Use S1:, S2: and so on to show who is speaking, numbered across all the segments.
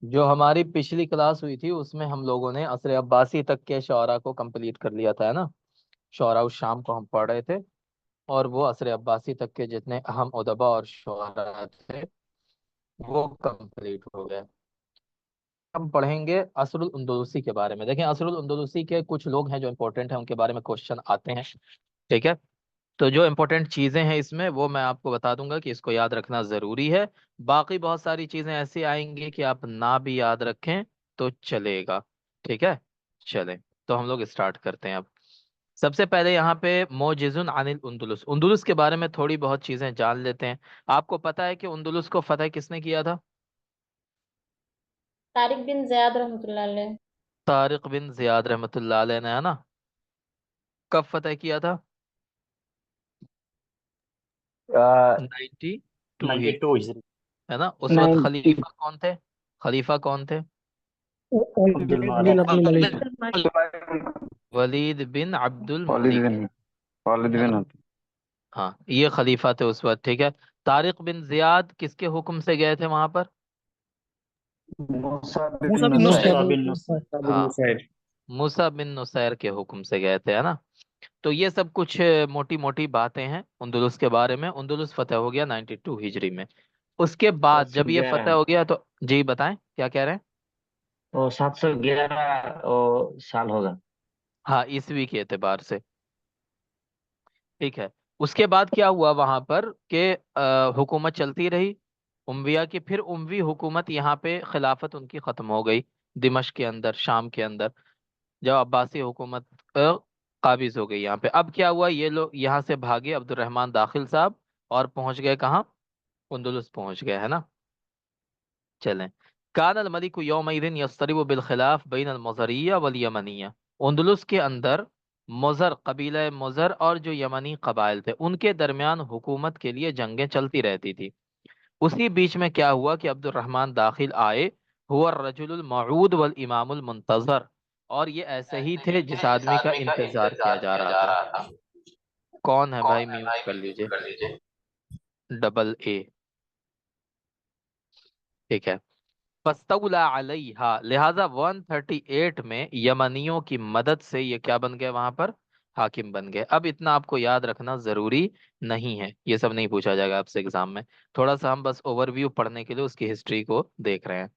S1: جو ہماری پچھلی کلاس ہوئی تھی اس میں ہم لوگوں نے عصر عباسی تک کے شعراء کو کمپلیٹ کر لیا تھا، ہے نا؟ شعراء الشام کو ہم پڑھ رہے تھے، اور وہ عصر عباسی تک کے جتنے اہم ادبا اور شعراء تھے وہ کمپلیٹ ہو گئے۔ ہم پڑھیں گے عصر الاندلسی کے بارے میں۔ دیکھیں، عصر الاندلسی کے کچھ لوگ ہیں جو امپورٹنٹ ہیں، ان کے بارے میں کوشچن آتے ہیں، ٹھیک ہے؟ تو جو امپورٹنٹ چیزیں ہیں اس میں وہ میں آپ کو بتا دوں گا کہ اس کو یاد رکھنا ضروری ہے۔ باقی بہت ساری چیزیں ایسی آئیں گی کہ آپ نہ بھی یاد رکھیں تو چلے گا، ٹھیک ہے؟ چلیں، تو ہم لوگ اسٹارٹ کرتے ہیں اب۔ سب سے پہلے یہاں پہ موجز عن الاندلس، اندلس کے بارے میں تھوڑی بہت چیزیں جان لیتے ہیں۔ آپ کو پتا ہے کہ اندلس کو فتح کس نے کیا تھا؟
S2: طارق بن زیاد رحمۃ اللہ علیہ۔
S1: طارق بن زیاد رحمۃ اللہ علیہ نے، ہے نا؟ کب فتح کیا تھا؟ 92 ہی،
S3: 92 ہجری۔
S1: ہے نا؟ اس وقت خلیفہ کون تھے؟ خلیفہ کون تھے؟
S3: عبد المالک
S1: ولید بن عبد
S4: خالد
S1: الملک،
S4: بن خالد
S1: ہے نا؟
S4: بن
S1: ہاں، یہ خلیفہ تھے اس وقت، ٹھیک ہے؟ طارق بن زیاد کس کے حکم سے گئے تھے وہاں پر؟
S4: موسیٰ
S5: موسیٰ
S4: بن
S5: بن
S4: نصیر
S3: موسیٰ
S5: نصیر۔
S3: بن نصیر۔
S1: ہاں، موسیٰ بن نصیر کے حکم سے گئے تھے، ہے نا؟ تو یہ سب کچھ موٹی موٹی باتیں ہیں اندلس کے بارے میں۔ اندلس فتح ہو گیا 92 ہجری میں۔ اس کے بعد جب یہ
S3: 711
S1: فتح ہو گیا تو جی بتائیں کیا کہہ رہے ہیں؟
S3: وہ 711 سال ہوگا۔
S1: ہاں، عیسوی کے اعتبار سے، ٹھیک ہے؟ اس کے بعد کیا ہوا وہاں پر کہ حکومت چلتی رہی امویہ کی، پھر اموی حکومت یہاں پہ خلافت ان کی ختم ہو گئی دمشق کے اندر، شام کے اندر، جب عباسی حکومت قابض ہو گئی یہاں پہ۔ اب کیا ہوا، یہ لوگ یہاں سے بھاگے عبد الرحمن داخل صاحب، اور پہنچ گئے کہاں؟ اندلس پہنچ گئے، ہے نا؟ چلیں، کان الملک یومئذ یضطرب بالخلاف بین المزریہ والیمنیہ، اندلس کے اندر مزر، قبیلہ مزر اور جو یمنی قبائل تھے ان کے درمیان حکومت کے لیے جنگیں چلتی رہتی تھی۔ اسی بیچ میں کیا ہوا کہ عبد الرحمن داخل آئے، هو الرجل الموعود والامام المنتظر، اور یہ ایسے ہی تھے جس آدمی کا انتظار کیا جا رہا تھا۔ کون ہے بھائی؟ میوٹ کر لیجئے، ڈبل اے، ٹھیک ہے؟ فاستولا علیہا، لہذا 138 میں یمنیوں کی مدد سے یہ کیا بن گئے وہاں پر؟ حاکم بن گئے۔ اب اتنا آپ کو یاد رکھنا ضروری نہیں ہے، یہ سب نہیں پوچھا جائے گا آپ سے ایگزام میں، تھوڑا سا ہم بس اوور ویو پڑھنے کے لیے اس کی ہسٹری کو دیکھ رہے ہیں۔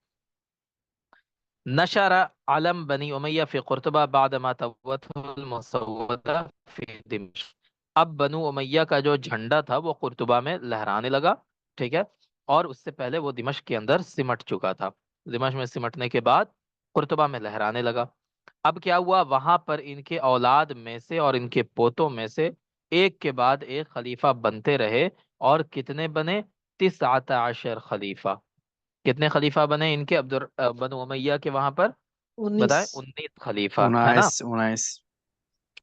S1: نشر علم بنی امیہ فی قرطبہ بعدما توته المسودہ فی دمشق، اب بنو امیہ کا جو جھنڈا تھا وہ قرطبہ میں لہرانے لگا، ٹھیک ہے؟ اور اس سے پہلے وہ دمشق کے اندر سمٹ چکا تھا، دمشق میں سمٹنے کے بعد قرطبہ میں لہرانے لگا۔ اب کیا ہوا، وہاں پر ان کے اولاد میں سے اور ان کے پوتوں میں سے ایک کے بعد ایک خلیفہ بنتے رہے، اور کتنے بنے؟ 19 خلیفہ۔ کتنے خلیفہ بنے ان کے بنو امیہ کے وہاں پر؟
S5: 19۔
S1: بتائیں، 19 خلیفہ، ہے نا؟
S4: 19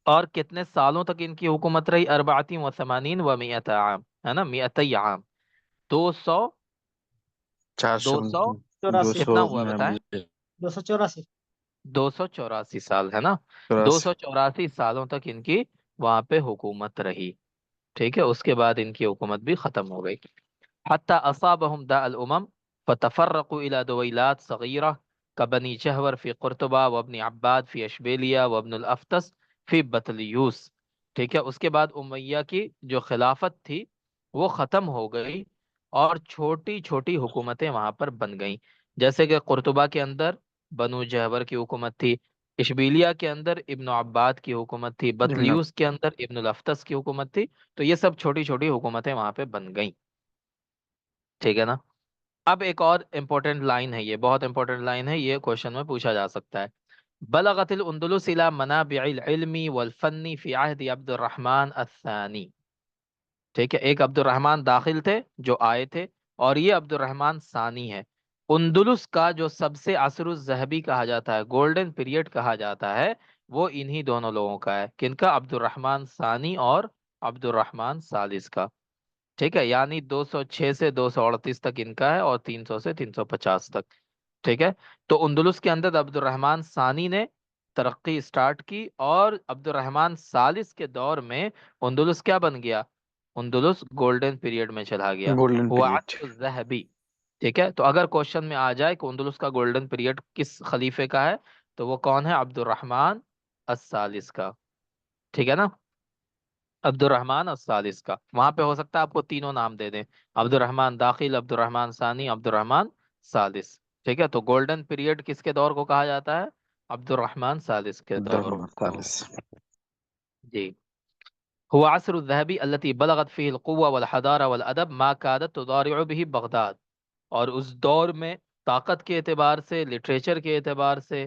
S1: اور کتنے سالوں تک ان کی حکومت رہی؟ 84 و 100 عام، ہے نا؟ 200 عام، 200 200
S5: 84
S1: کتنا ہوا بتائیں؟
S5: 284۔
S1: 284 سال، ہے نا؟ 284 سالوں تک ان کی وہاں پہ حکومت رہی، ٹھیک ہے؟ اس کے بعد ان کی حکومت بھی ختم ہو گئی۔ حتی اصابهم داء الامم فتفرقوا الى دویلات صغیرہ کبنی چہور فی قرطبہ وابن عباد فی اشبیلیہ وابن الافتس فی بطلیوس، ٹھیک ہے؟ اس کے بعد امیہ کی جو خلافت تھی وہ ختم ہو گئی، اور چھوٹی چھوٹی حکومتیں وہاں پر بن گئیں، جیسے کہ قرطبہ کے اندر بنو جہور کی حکومت تھی، اشبیلیہ کے اندر ابن عباد کی حکومت تھی، بطلیوس کے اندر ابن الافتس کی حکومت تھی۔ تو یہ سب چھوٹی چھوٹی حکومتیں وہاں پہ بن گئیں، ٹھیک ہے نا؟ اب ایک اور امپورٹنٹ لائن ہے، یہ بہت امپورٹنٹ لائن ہے، یہ کوشچن میں پوچھا جا سکتا ہے۔ بلغت الاندلس الى منابع العلم والفن فی عہد عبد الرحمن الثانی، ٹھیک ہے؟ ایک عبد الرحمن داخل تھے جو آئے تھے، اور یہ عبد الرحمن ثانی ہے۔ اندلس کا جو سب سے عصر الذہبی کہا جاتا ہے، گولڈن پیریڈ کہا جاتا ہے، وہ انہی دونوں لوگوں کا ہے۔ کن کا؟ عبد الرحمن ثانی اور عبد الرحمن ثالث کا، ٹھیک ہے؟ یعنی 206 سے 238 تک ان کا ہے، اور 300 سے 350 تک، ٹھیک ہے؟ تو اندلس کے اندر عبد الرحمن ثانی نے ترقی سٹارٹ کی، اور عبد الرحمن ثالث کے دور میں اندلس کیا بن گیا؟ اندلس گولڈن پیریڈ میں چلا گیا،
S4: گولڈن
S1: وہ
S4: پیریڈ۔
S1: عصر الذہبی، ٹھیک ہے، تو اگر کوشچن میں آ جائے کہ اندلس کا گولڈن پیریڈ کس خلیفے کا ہے، تو وہ کون ہے؟ عبد الرحمن الثالث کا، ٹھیک ہے نا، عبد الرحمن الثالث کا۔ وہاں پہ ہو سکتا ہے آپ کو تینوں نام دے دیں، عبد الرحمن داخل، عبد الرحمن ثانی، عبد الرحمن ثالث، ٹھیک ہے۔ تو گولڈن پیریڈ کس کے دور کو کہا جاتا ہے؟ عبد الرحمن ثالث کے
S4: عبد
S1: دور
S4: الرحمن الثالث.
S1: جی۔ هو عصر الذهبي التي بلغت فيه القوة والحضارة والأدب ما كادت تضارع به بغداد، اور اس دور میں طاقت کے اعتبار سے، لٹریچر کے اعتبار سے،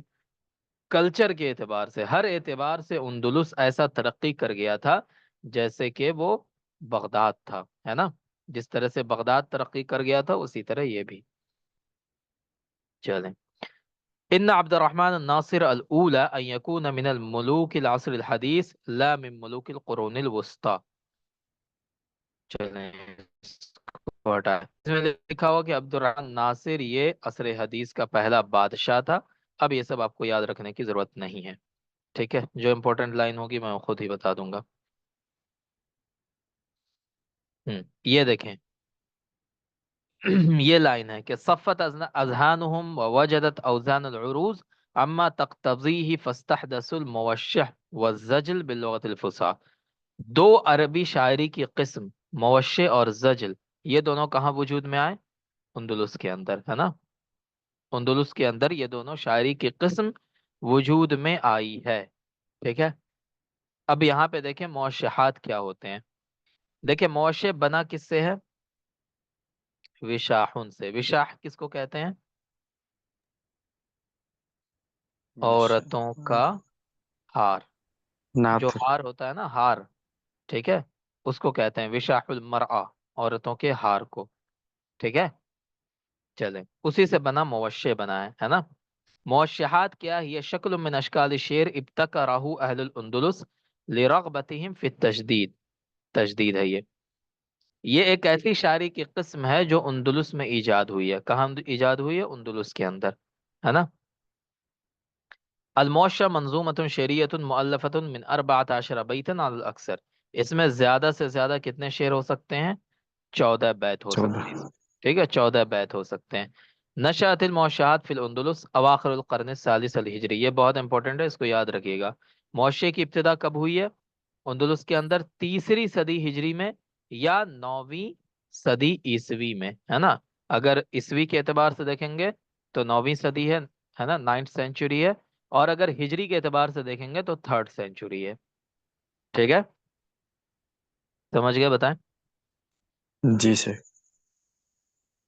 S1: کلچر کے اعتبار سے، ہر اعتبار سے اندلس ایسا ترقی کر گیا تھا جیسے کہ وہ بغداد تھا، ہے نا، جس طرح سے بغداد ترقی کر گیا تھا اسی طرح یہ بھی۔ چلیں، ان عبد الرحمن الناصر الاولى ان يكون من الملوك العصر الحديث لا من ملوك القرون الوسطى۔ چلیں اس کو ہٹائیں۔ اس میں لکھا ہوا کہ عبد الرحمن ناصر یہ عصر حدیث کا پہلا بادشاہ تھا۔ اب یہ سب آپ کو یاد رکھنے کی ضرورت نہیں ہے، ٹھیک ہے، جو امپورٹنٹ لائن ہوگی میں خود ہی بتا دوں گا۔ یہ دیکھیں یہ لائن ہے کہ صفت اذہانہم ووجدت اوزان العروض اما تقتضیہ فاستحدث الموشح والزجل باللغت الفصحى۔ دو عربی شاعری کی قسم موشح اور زجل، یہ دونوں کہاں وجود میں آئے؟ اندلس کے اندر، ہے نا، اندلس کے اندر یہ دونوں شاعری کی قسم وجود میں آئی ہے، ٹھیک ہے۔ اب یہاں پہ دیکھیں موشحات کیا ہوتے ہیں۔ دیکھیں موشح بنا کس سے ہے؟ وشاحن سے۔ وشاح کس کو کہتے ہیں؟ عورتوں کا ہار، جو
S4: نعت.
S1: ہار ہوتا ہے نا، ہار، ٹھیک ہے، اس کو کہتے ہیں وشاح المرأة، عورتوں کے ہار کو، ٹھیک ہے۔ چلیں اسی سے بنا موشح بنا ہے نا۔ موشحات کیا ہے؟ یہ شکل من اشکال شعر ابتکرہ اہل الاندلس لرغبتہم فی التجدید، تجدید ہے یہ ایک ایسی شاعری کی قسم ہے جو اندلس میں ایجاد ہوئی ہے۔ کہاں ایجاد ہوئی ہے؟ اندلس کے اندر، ہے نا۔ الموشہ منظومۃ شعریۃ مؤلفۃ من 14 بیتا علی الاکثر، اس میں زیادہ سے زیادہ کتنے شعر ہو سکتے ہیں؟ 14 بیت ہو
S4: 14.
S1: سکتے ہیں، ٹھیک ہے، 14 بیت ہو سکتے ہیں۔ نشأت الموشحات فی الاندلس اواخر القرن الثالث الہجری، یہ بہت امپورٹنٹ ہے، اس کو یاد رکھیے گا۔ موشے کی ابتدا کب ہوئی ہے اندلس کے اندر؟ تیسری صدی ہجری میں یا 9ویں صدی عیسوی میں، ہے نا۔ اگر عیسوی کے اعتبار سے دیکھیں گے تو 9ویں صدی ہے نا، 9th سینچری ہے، اور اگر ہجری کے اعتبار سے دیکھیں گے تو 3rd سینچری ہے، ٹھیک ہے، سمجھ گئے؟ بتائیں۔
S4: جی سر.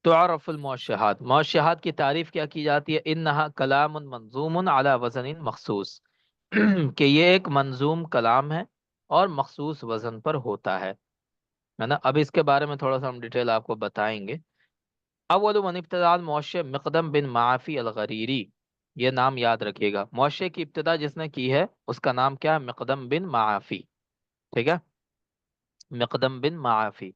S1: تعرف الموشحات، موشحات کی تعریف کیا کی جاتی ہے؟ انہا کلام منظوم علی وزن مخصوص، کہ یہ ایک منظوم کلام ہے اور مخصوص وزن پر ہوتا ہے نا۔ اب اس کے بارے میں تھوڑا سا ہم ڈیٹیل آپ کو بتائیں گے۔ اول من ابتداء الموشح مقدم بن معافی الغریری، یہ نام یاد رکھیے گا۔ موشح کی ابتدا جس نے کی ہے اس کا نام کیا ہے؟ مقدم بن معافی، ٹھیک ہے، مقدم بن معافی۔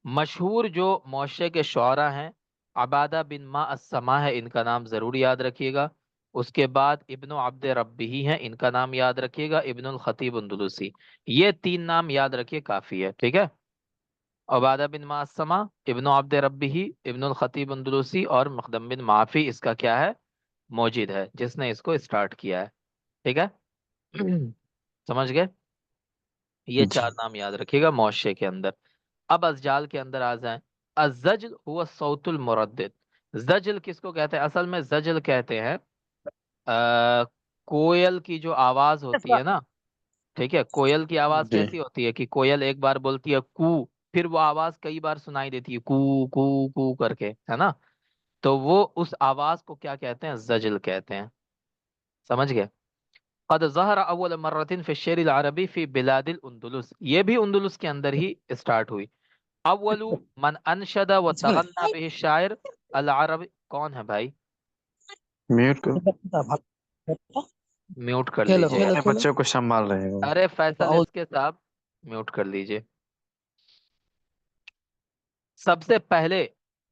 S1: مشہور جو موشح کے شعراء ہیں، عبادہ بن ما السما ہے، ان کا نام ضرور یاد رکھیے گا۔ اس کے بعد ابن عبد ربی ہیں، ان کا نام یاد رکھیے گا، ابن الخطیب اندلسی، یہ 3 نام یاد رکھیے کافی ہے، ٹھیک ہے۔ عبادہ بن ما السما، ابن عبد ربی، ابن الخطیب اندلسی اور مقدم بن معافی اس کا کیا ہے؟ موجد ہے، جس نے اس کو اسٹارٹ کیا ہے، ٹھیک ہے۔ سمجھ گئے؟ یہ
S4: جی.
S1: 4 نام یاد رکھیے گا موشے کے اندر۔ اب ازجال کے اندر آ جائیں۔ الزجل هو الصوت المردد، زجل کس کو کہتے ہیں؟ اصل میں زجل کہتے ہیں کوئل کی جو آواز ہوتی ہے نا، ٹھیک ہے، کوئل کی آواز
S4: جی.
S1: کیسی ہوتی ہے کہ کوئل ایک بار بولتی ہے کو، پھر وہ آواز کئی بار سنائی دیتی ہے کو کو کو کر کے، ہے نا، تو وہ اس آواز کو کیا کہتے ہیں؟ زجل کہتے ہیں، سمجھ گئے؟ قد ظہر اول مرۃ فی الشعر العربی فی بلاد الاندلس، یہ بھی اندلس کے اندر ہی اسٹارٹ ہوئی۔ اول من انشد و تغنى به الشاعر العربی، کون ہے بھائی؟
S4: میوٹ کو.
S1: میوٹ کر لیجئے
S4: اپنے بچوں کو سنبھال رہے ہیں.
S1: ارے فیصل اس کے صاحب میوٹ کر لیجئے۔ سب سے پہلے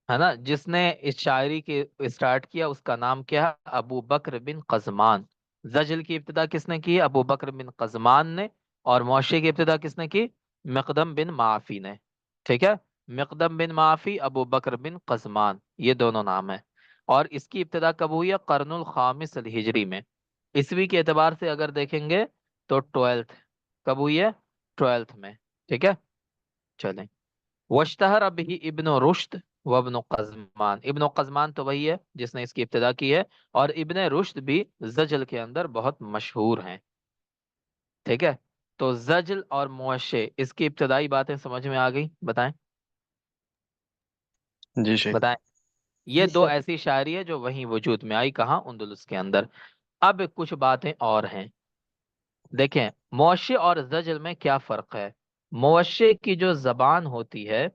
S1: ہے نا جس نے اس شاعری کے اسٹارٹ کیا اس کا نام کیا ہے؟ ابو بکر بن قزمان۔ زجل کی ابتدا کس نے کی؟ ابو بکر بن قزمان نے، اور موشے کی ابتدا کس نے کی؟ مقدم بن معافی نے، ٹھیک ہے۔ مقدم بن معافی، ابو بکر بن قزمان، یہ دونوں نام ہیں۔ اور اس کی ابتدا کب ہوئی ہے؟ قرن الخامس الہجری میں۔ عیسوی کے اعتبار سے اگر دیکھیں گے تو 12 کب ہوئی ہے؟ 12 میں، ٹھیک ہے؟ چلیں، واشتہر به ابن رشد و ابن قزمان، ابن قزمان تو وہی ہے جس نے اس کی ابتدا کی ہے، اور ابن رشد بھی زجل کے اندر بہت مشہور ہیں، ٹھیک ہے؟ تو زجل اور موشے، اس کی ابتدائی باتیں سمجھ میں آ گئی؟ بتائیں
S4: جی شیخ۔
S1: بتائیں۔ یہ
S2: جی
S1: دو
S2: سر۔
S1: ایسی شاعری ہے جو وہیں وجود میں آئی، کہاں؟ اندلس کے اندر۔ اب کچھ باتیں اور ہیں، دیکھیں موشے اور زجل میں کیا فرق ہے۔ موشے کی جو زبان ہوتی ہے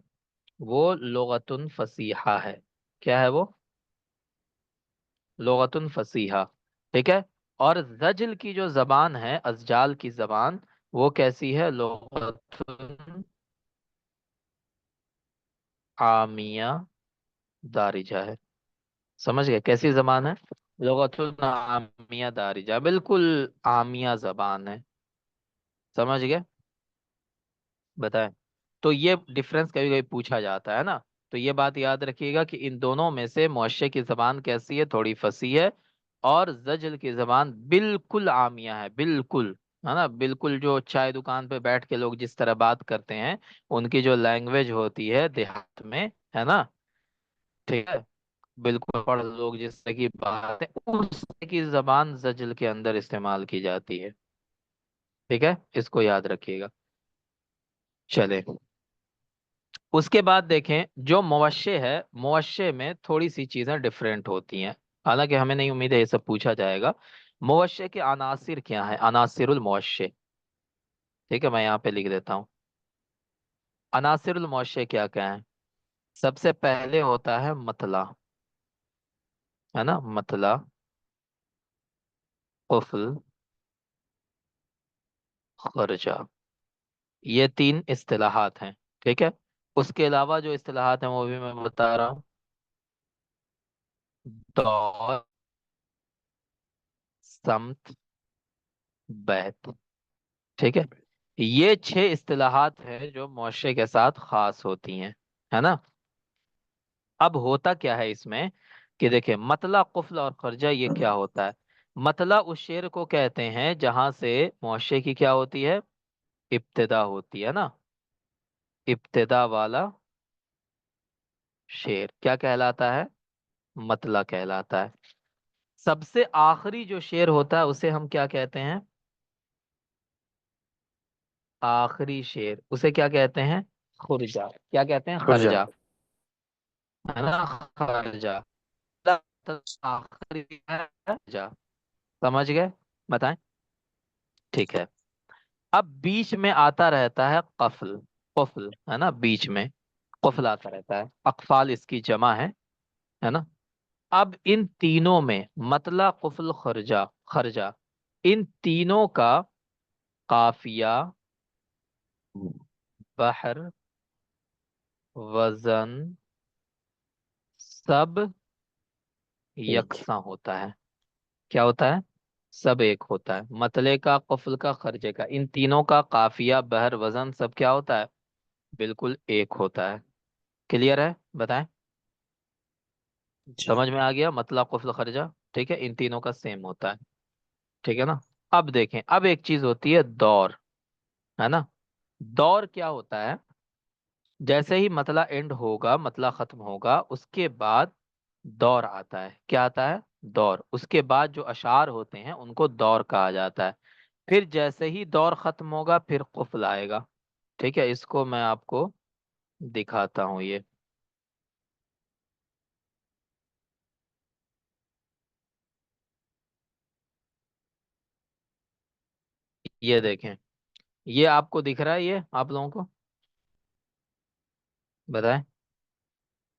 S1: وہ لغت فصیحہ ہے۔ کیا ہے وہ؟ لغت فصیحہ، ٹھیک ہے؟ اور زجل کی جو زبان ہے، ازجال کی زبان، وہ کیسی ہے؟ لغت عامیہ دارجہ ہے۔ سمجھ گئے کیسی زبان ہے؟ لغت عامیہ دارجہ، بالکل عامیہ زبان ہے، سمجھ گئے؟ بتائیں۔ تو یہ ڈفرنس کبھی کبھی پوچھا جاتا ہے نا، تو یہ بات یاد رکھیے گا کہ ان دونوں میں سے معشے کی زبان کیسی ہے؟ تھوڑی فصیح ہے، اور زجل کی زبان بالکل عامیہ ہے، بالکل، ہے نا؟ بالکل جو چائے دکان پہ بیٹھ کے لوگ جس طرح بات کرتے ہیں، ان کی جو لینگویج ہوتی ہے دیہات میں، ہے نا؟ ٹھیک ہے؟ بالکل پڑھ لوگ جس طرح کی بات ہے، اس طرح کی زبان زجل کے اندر استعمال کی جاتی ہے، ٹھیک ہے؟ اس کو یاد رکھیے گا۔ چلے، اس کے بعد دیکھیں جو موشے ہے، موشے میں تھوڑی سی چیزیں ڈفرینٹ ہوتی ہیں، حالانکہ ہمیں نہیں امید ہے یہ سب پوچھا جائے گا۔ موشے کے عناصر کیا ہیں؟ عناصر الموشے، ٹھیک ہے؟ میں یہاں پہ لکھ دیتا ہوں، عناصر الموشے کیا کیا ہیں؟ سب سے پہلے ہوتا ہے مطلع، ہے نا؟ مطلع، قفل، خرجہ، یہ 3 اصطلاحات ہیں، ٹھیک ہے؟ اس کے علاوہ جو اصطلاحات ہیں وہ بھی میں بتا رہا ہوں، دور، سمت، بیت، ٹھیک ہے؟ یہ 6 اصطلاحات ہیں جو معاشرے کے ساتھ خاص ہوتی ہیں، ہے نا؟ اب ہوتا کیا ہے اس میں کہ دیکھیں مطلع، قفل اور خرجہ یہ کیا ہوتا ہے؟ مطلع اس شعر کو کہتے ہیں جہاں سے معاشرے کی کیا ہوتی ہے؟ ابتدا ہوتی ہے نا؟ ابتدا والا شعر کیا کہلاتا ہے؟ مطلع کہلاتا ہے۔ سب سے آخری جو شعر ہوتا ہے اسے ہم کیا کہتے ہیں؟ آخری شعر، اسے کیا کہتے ہیں؟ خرجہ، کیا کہتے ہیں؟
S4: خرجہ۔
S1: خرجہ، ہے نا؟ خرجہ، آخری ہے خرجہ، سمجھ گئے؟ بتائیں، ٹھیک ہے؟ اب بیچ میں آتا رہتا ہے قفل، قفل، ہے نا؟ بیچ میں قفل آتا رہتا ہے، اقفال اس کی جمع ہے نا؟ اب ان تینوں میں مطلع، قفل، خرجہ، خرجہ، ان تینوں کا قافیہ، بحر، وزن، سب یکساں ہوتا ہے۔ کیا ہوتا ہے؟ سب ایک ہوتا ہے۔ مطلع کا، قفل کا، خرجے کا، ان تینوں کا قافیہ، بحر، وزن سب کیا ہوتا ہے؟ بالکل ایک ہوتا ہے۔ کلیئر ہے؟ بتائیں،
S4: جی۔
S1: سمجھ میں آ گیا؟ مطلع، قفل، خرجہ، ٹھیک ہے؟ ان تینوں کا سیم ہوتا ہے، ٹھیک ہے نا؟ اب دیکھیں، اب ایک چیز ہوتی ہے دور، ہے نا؟ دور کیا ہوتا ہے؟ جیسے ہی مطلع اینڈ ہوگا، مطلع ختم ہوگا، اس کے بعد دور آتا ہے۔ کیا آتا ہے؟ دور۔ اس کے بعد جو اشعار ہوتے ہیں ان کو دور کہا جاتا ہے۔ پھر جیسے ہی دور ختم ہوگا پھر قفل آئے گا، ٹھیک ہے؟ اس کو میں آپ کو دکھاتا ہوں، یہ دیکھیں، یہ آپ کو دکھ رہا ہے؟ یہ آپ لوگوں کو بتائیں،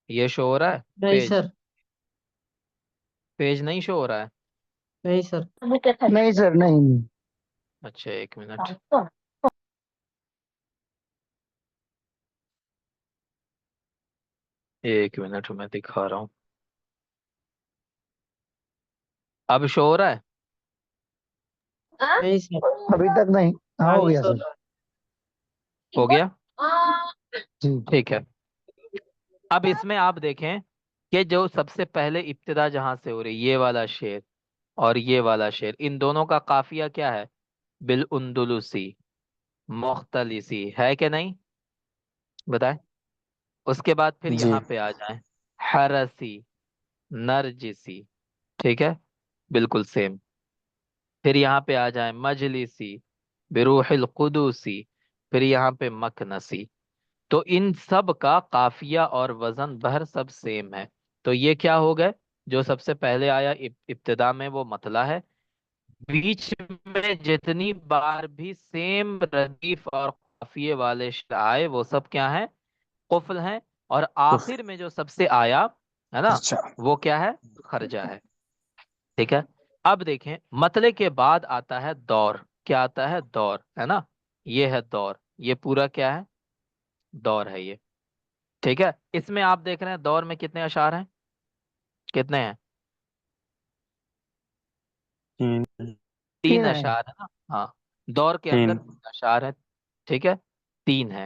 S1: یہ شو ہو رہا ہے
S2: نہیں
S1: پیج؟
S2: سر،
S1: پیج نہیں شو ہو رہا ہے؟
S2: نہیں سر۔
S3: نہیں سر، نہیں۔
S1: اچھا ایک منٹ، ایک منٹ میں دکھا رہا ہوں۔ اب شو ہو رہا ہے؟
S2: نہیں سر۔
S3: ابھی تک نہیں۔ ہاں، ہو
S2: آگے
S3: گیا
S2: سر۔
S3: سر۔
S1: ہو گیا؟
S3: جی۔
S1: ٹھیک ہے، اب اس میں آپ دیکھیں کہ جو سب سے پہلے ابتدا جہاں سے ہو رہی، یہ والا شعر اور یہ والا شعر، ان دونوں کا قافیہ کیا ہے؟ بالاندلسی، مختلسی ہے کہ نہیں؟ بتائیں۔ اس کے بعد پھر
S4: جی
S1: یہاں پہ آ جائیں، حرسی، نرجسی، ٹھیک ہے، بالکل سیم۔ پھر یہاں پہ آ جائیں مجلسی، بروح القدوسی، پھر یہاں پہ مکنسی۔ تو ان سب کا قافیہ اور وزن بہر سب سیم ہے۔ تو یہ کیا ہو گئے؟ جو سب سے پہلے آیا ابتدا میں وہ مطلع ہے، بیچ میں جتنی بار بھی سیم ردیف اور قافیے والے شعر آئے وہ سب کیا ہیں؟ قفل ہیں۔ اور
S4: کفر
S1: آخر میں جو سب سے آیا ہے نا،
S4: اچھا
S1: وہ کیا ہے؟ خرجہ ہے، ٹھیک ہے۔ اب دیکھیں مطلع کے بعد آتا ہے دور، کیا آتا ہے؟ دور، ہے نا، یہ ہے دور، یہ پورا کیا ہے؟ دور ہے یہ، ٹھیک ہے۔ اس میں آپ دیکھ رہے ہیں دور میں کتنے اشعار ہیں؟ کتنے ہیں؟
S4: تین
S1: تین
S3: تین ہے.
S1: اشعار ہے نا، ہاں، دور کے
S4: تین
S1: اندر تین اشعار ہیں، ٹھیک ہے، تین ہے۔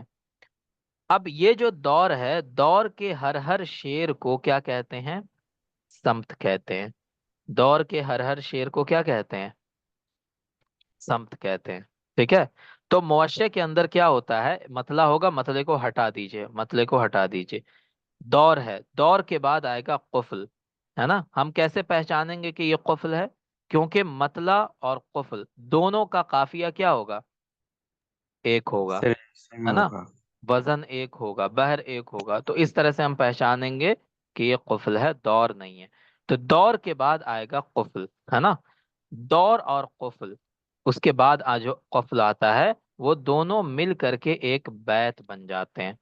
S1: اب یہ جو دور ہے، دور کے ہر ہر شعر کو کیا کہتے ہیں؟ سمت کہتے ہیں۔ دور کے ہر ہر شعر کو کیا کہتے ہیں؟ سمت کہتے ہیں، ٹھیک ہے۔ تو معاشرے کے اندر کیا ہوتا ہے؟ مطلع ہوگا، مطلع کو ہٹا دیجئے، مطلع کو ہٹا دیجئے، دور ہے، دور کے بعد آئے گا قفل، ہے نا۔ ہم کیسے پہچانیں گے کہ یہ قفل ہے؟ کیونکہ مطلع اور قفل دونوں کا قافیہ کیا ہوگا؟ ایک ہوگا،
S4: سیم
S1: ہے نا،
S4: ہوگا
S1: وزن ایک ہوگا، بہر ایک ہوگا، تو اس طرح سے ہم پہچانیں گے کہ یہ قفل ہے، دور نہیں ہے۔ تو دور کے بعد آئے گا قفل، ہے نا، دور اور قفل، اس کے بعد جو قفل آتا ہے وہ دونوں مل کر کے ایک بیت بن جاتے ہیں،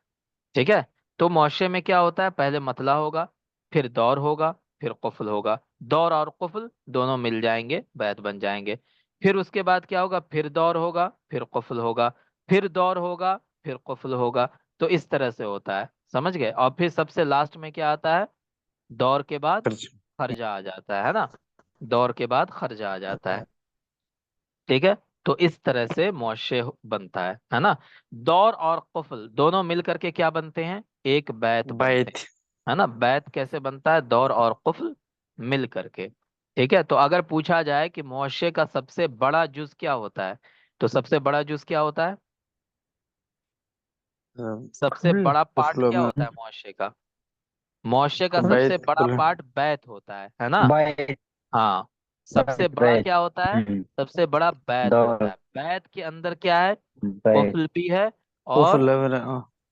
S1: ٹھیک ہے۔ تو معاشرے میں کیا ہوتا ہے؟ پہلے مطلع ہوگا، پھر دور ہوگا، پھر قفل ہوگا، دور اور قفل دونوں مل جائیں گے، بیت بن جائیں گے۔ پھر اس کے بعد کیا ہوگا؟ پھر دور ہوگا، پھر قفل ہوگا، پھر دور ہوگا، پھر قفل ہوگا۔ تو اس طرح سے ہوتا ہے، سمجھ گئے؟ اور پھر سب سے لاسٹ میں کیا آتا ہے؟ دور کے بعد
S4: خرچ
S1: خرجہ آ جاتا ہے نا، دور کے بعد خرجہ آ جاتا ہے، ٹھیک ہے۔ تو اس طرح سے معاشرے بنتا ہے نا۔ دور اور قفل دونوں مل کر کے کیا بنتے ہیں؟ ایک بیت بنتے
S4: بیت
S1: ہیں، ہے نا۔ بیت کیسے بنتا ہے؟ دور اور قفل مل کر کے، ٹھیک ہے۔ تو اگر پوچھا جائے کہ معاشرے کا سب سے بڑا جز کیا ہوتا ہے، تو سب سے بڑا جز کیا ہوتا ہے؟ سب سے بڑا پارٹ
S4: کفل
S1: کیا ہوتا ہے معاشرے کا؟ معاشرے کا سب سے
S4: بیت
S1: بڑا
S4: کل
S1: پارٹ بیت ہوتا ہے نا،
S3: By
S1: ہاں، سب سے بڑا
S3: by
S1: کیا ہوتا ہے؟ سب سے بڑا بیت ہوتا
S3: door
S1: ہے۔ بیت کے اندر کیا ہے؟
S3: by
S1: قفل بھی ہے اور
S4: کفل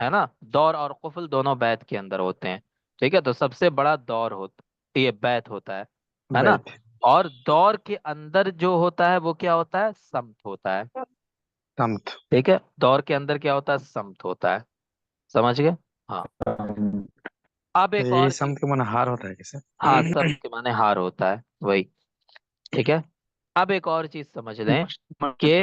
S1: ہے نا۔ دور اور قفل دونوں بیت کے اندر ہوتے ہیں، ٹھیک ہے۔ تو سب سے بڑا دور ہوتا، یہ بیت ہوتا ہے نا۔
S4: بیت
S1: اور دور کے اندر جو ہوتا ہے وہ کیا ہوتا ہے؟ سمت ہوتا ہے،
S4: سمت
S1: ٹھیک ہے۔ دور کے اندر کیا ہوتا ہے؟ سمت ہوتا ہے، سمجھ گئے؟ ہاں۔ اب ایک
S4: یہی
S1: اور چیز،
S4: سمت کا من ہار ہوتا ہے کیسے
S1: ہاں، سمت کے معنی ہار ہوتا ہے، وہی، ٹھیک ہے۔ اب ایک اور چیز سمجھ لیں کہ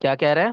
S1: کیا کہہ رہے ہیں؟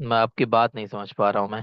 S1: میں آپ کی بات نہیں سمجھ پا رہا ہوں میں۔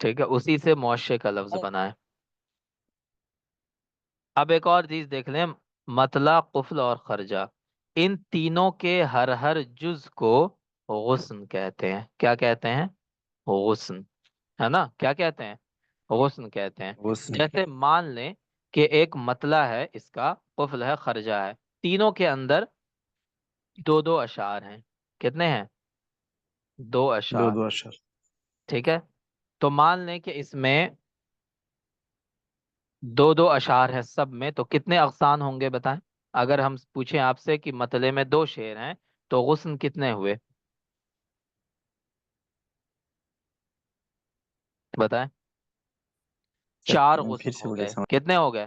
S1: ٹھیک ہے، اسی سے معاشرے کا لفظ بنا ہے۔ اب ایک اور چیز دیکھ لیں، مطلع، قفل اور خرجہ، ان تینوں کے ہر ہر جز کو غصن کہتے ہیں۔ کیا کہتے ہیں؟ غصن، ہے نا، کیا کہتے ہیں؟ غصن کہتے ہیں۔
S4: غسل
S1: جیسے مان لیں کہ ایک مطلع ہے، اس کا قفل ہے، خرجہ ہے، تینوں کے اندر دو دو اشعار ہیں، کتنے ہیں؟ دو
S4: دو
S1: اشعار،
S4: دو اشر
S1: ٹھیک ہے۔ تو مان لیں کہ اس میں دو دو اشعار ہیں سب میں، تو کتنے اقسام ہوں گے بتائیں؟ اگر ہم پوچھیں آپ سے کہ مطلع میں دو شعر ہیں تو غصن کتنے ہوئے؟ بتائیں۔ چار
S4: پھر
S1: غصن
S4: سے
S1: ہو
S4: بولے
S1: گئے،
S4: سمجھ
S1: کتنے ہو گئے؟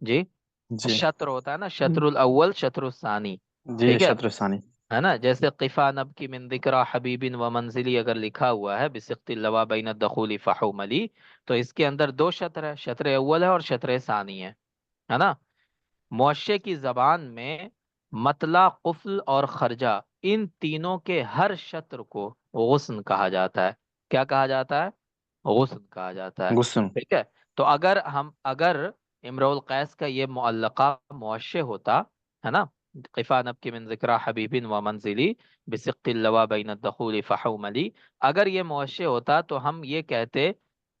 S1: جی،
S4: جی
S1: شطر ہوتا ہے نا، شطر الاول، شطر الثانی،
S4: جی
S1: ٹھیک ہے۔
S4: شطر ثانی
S1: ہے نا، جیسے قفا نب کی من ذکر حبیب و منزلی اگر لکھا ہوا ہے بسقط اللوا بین الدخول فحوملی، تو اس کے اندر دو شطر ہے، شطر اول ہے اور شطر ثانی ہے نا۔ معشے کی زبان میں مطلع، قفل اور خرجہ، ان تینوں کے ہر شطر کو غصن کہا جاتا ہے۔ کیا کہا جاتا ہے؟ غصن کہا جاتا ہے،
S4: غصن
S1: ٹھیک ہے۔ تو اگر امرؤ القیس کا یہ معلقہ معشے ہوتا، ہے نا، قفا نبکی من ذکر حبیب و منزلی بسق اللوا بین الدخول فحوملی، اگر یہ معشے ہوتا تو ہم یہ کہتے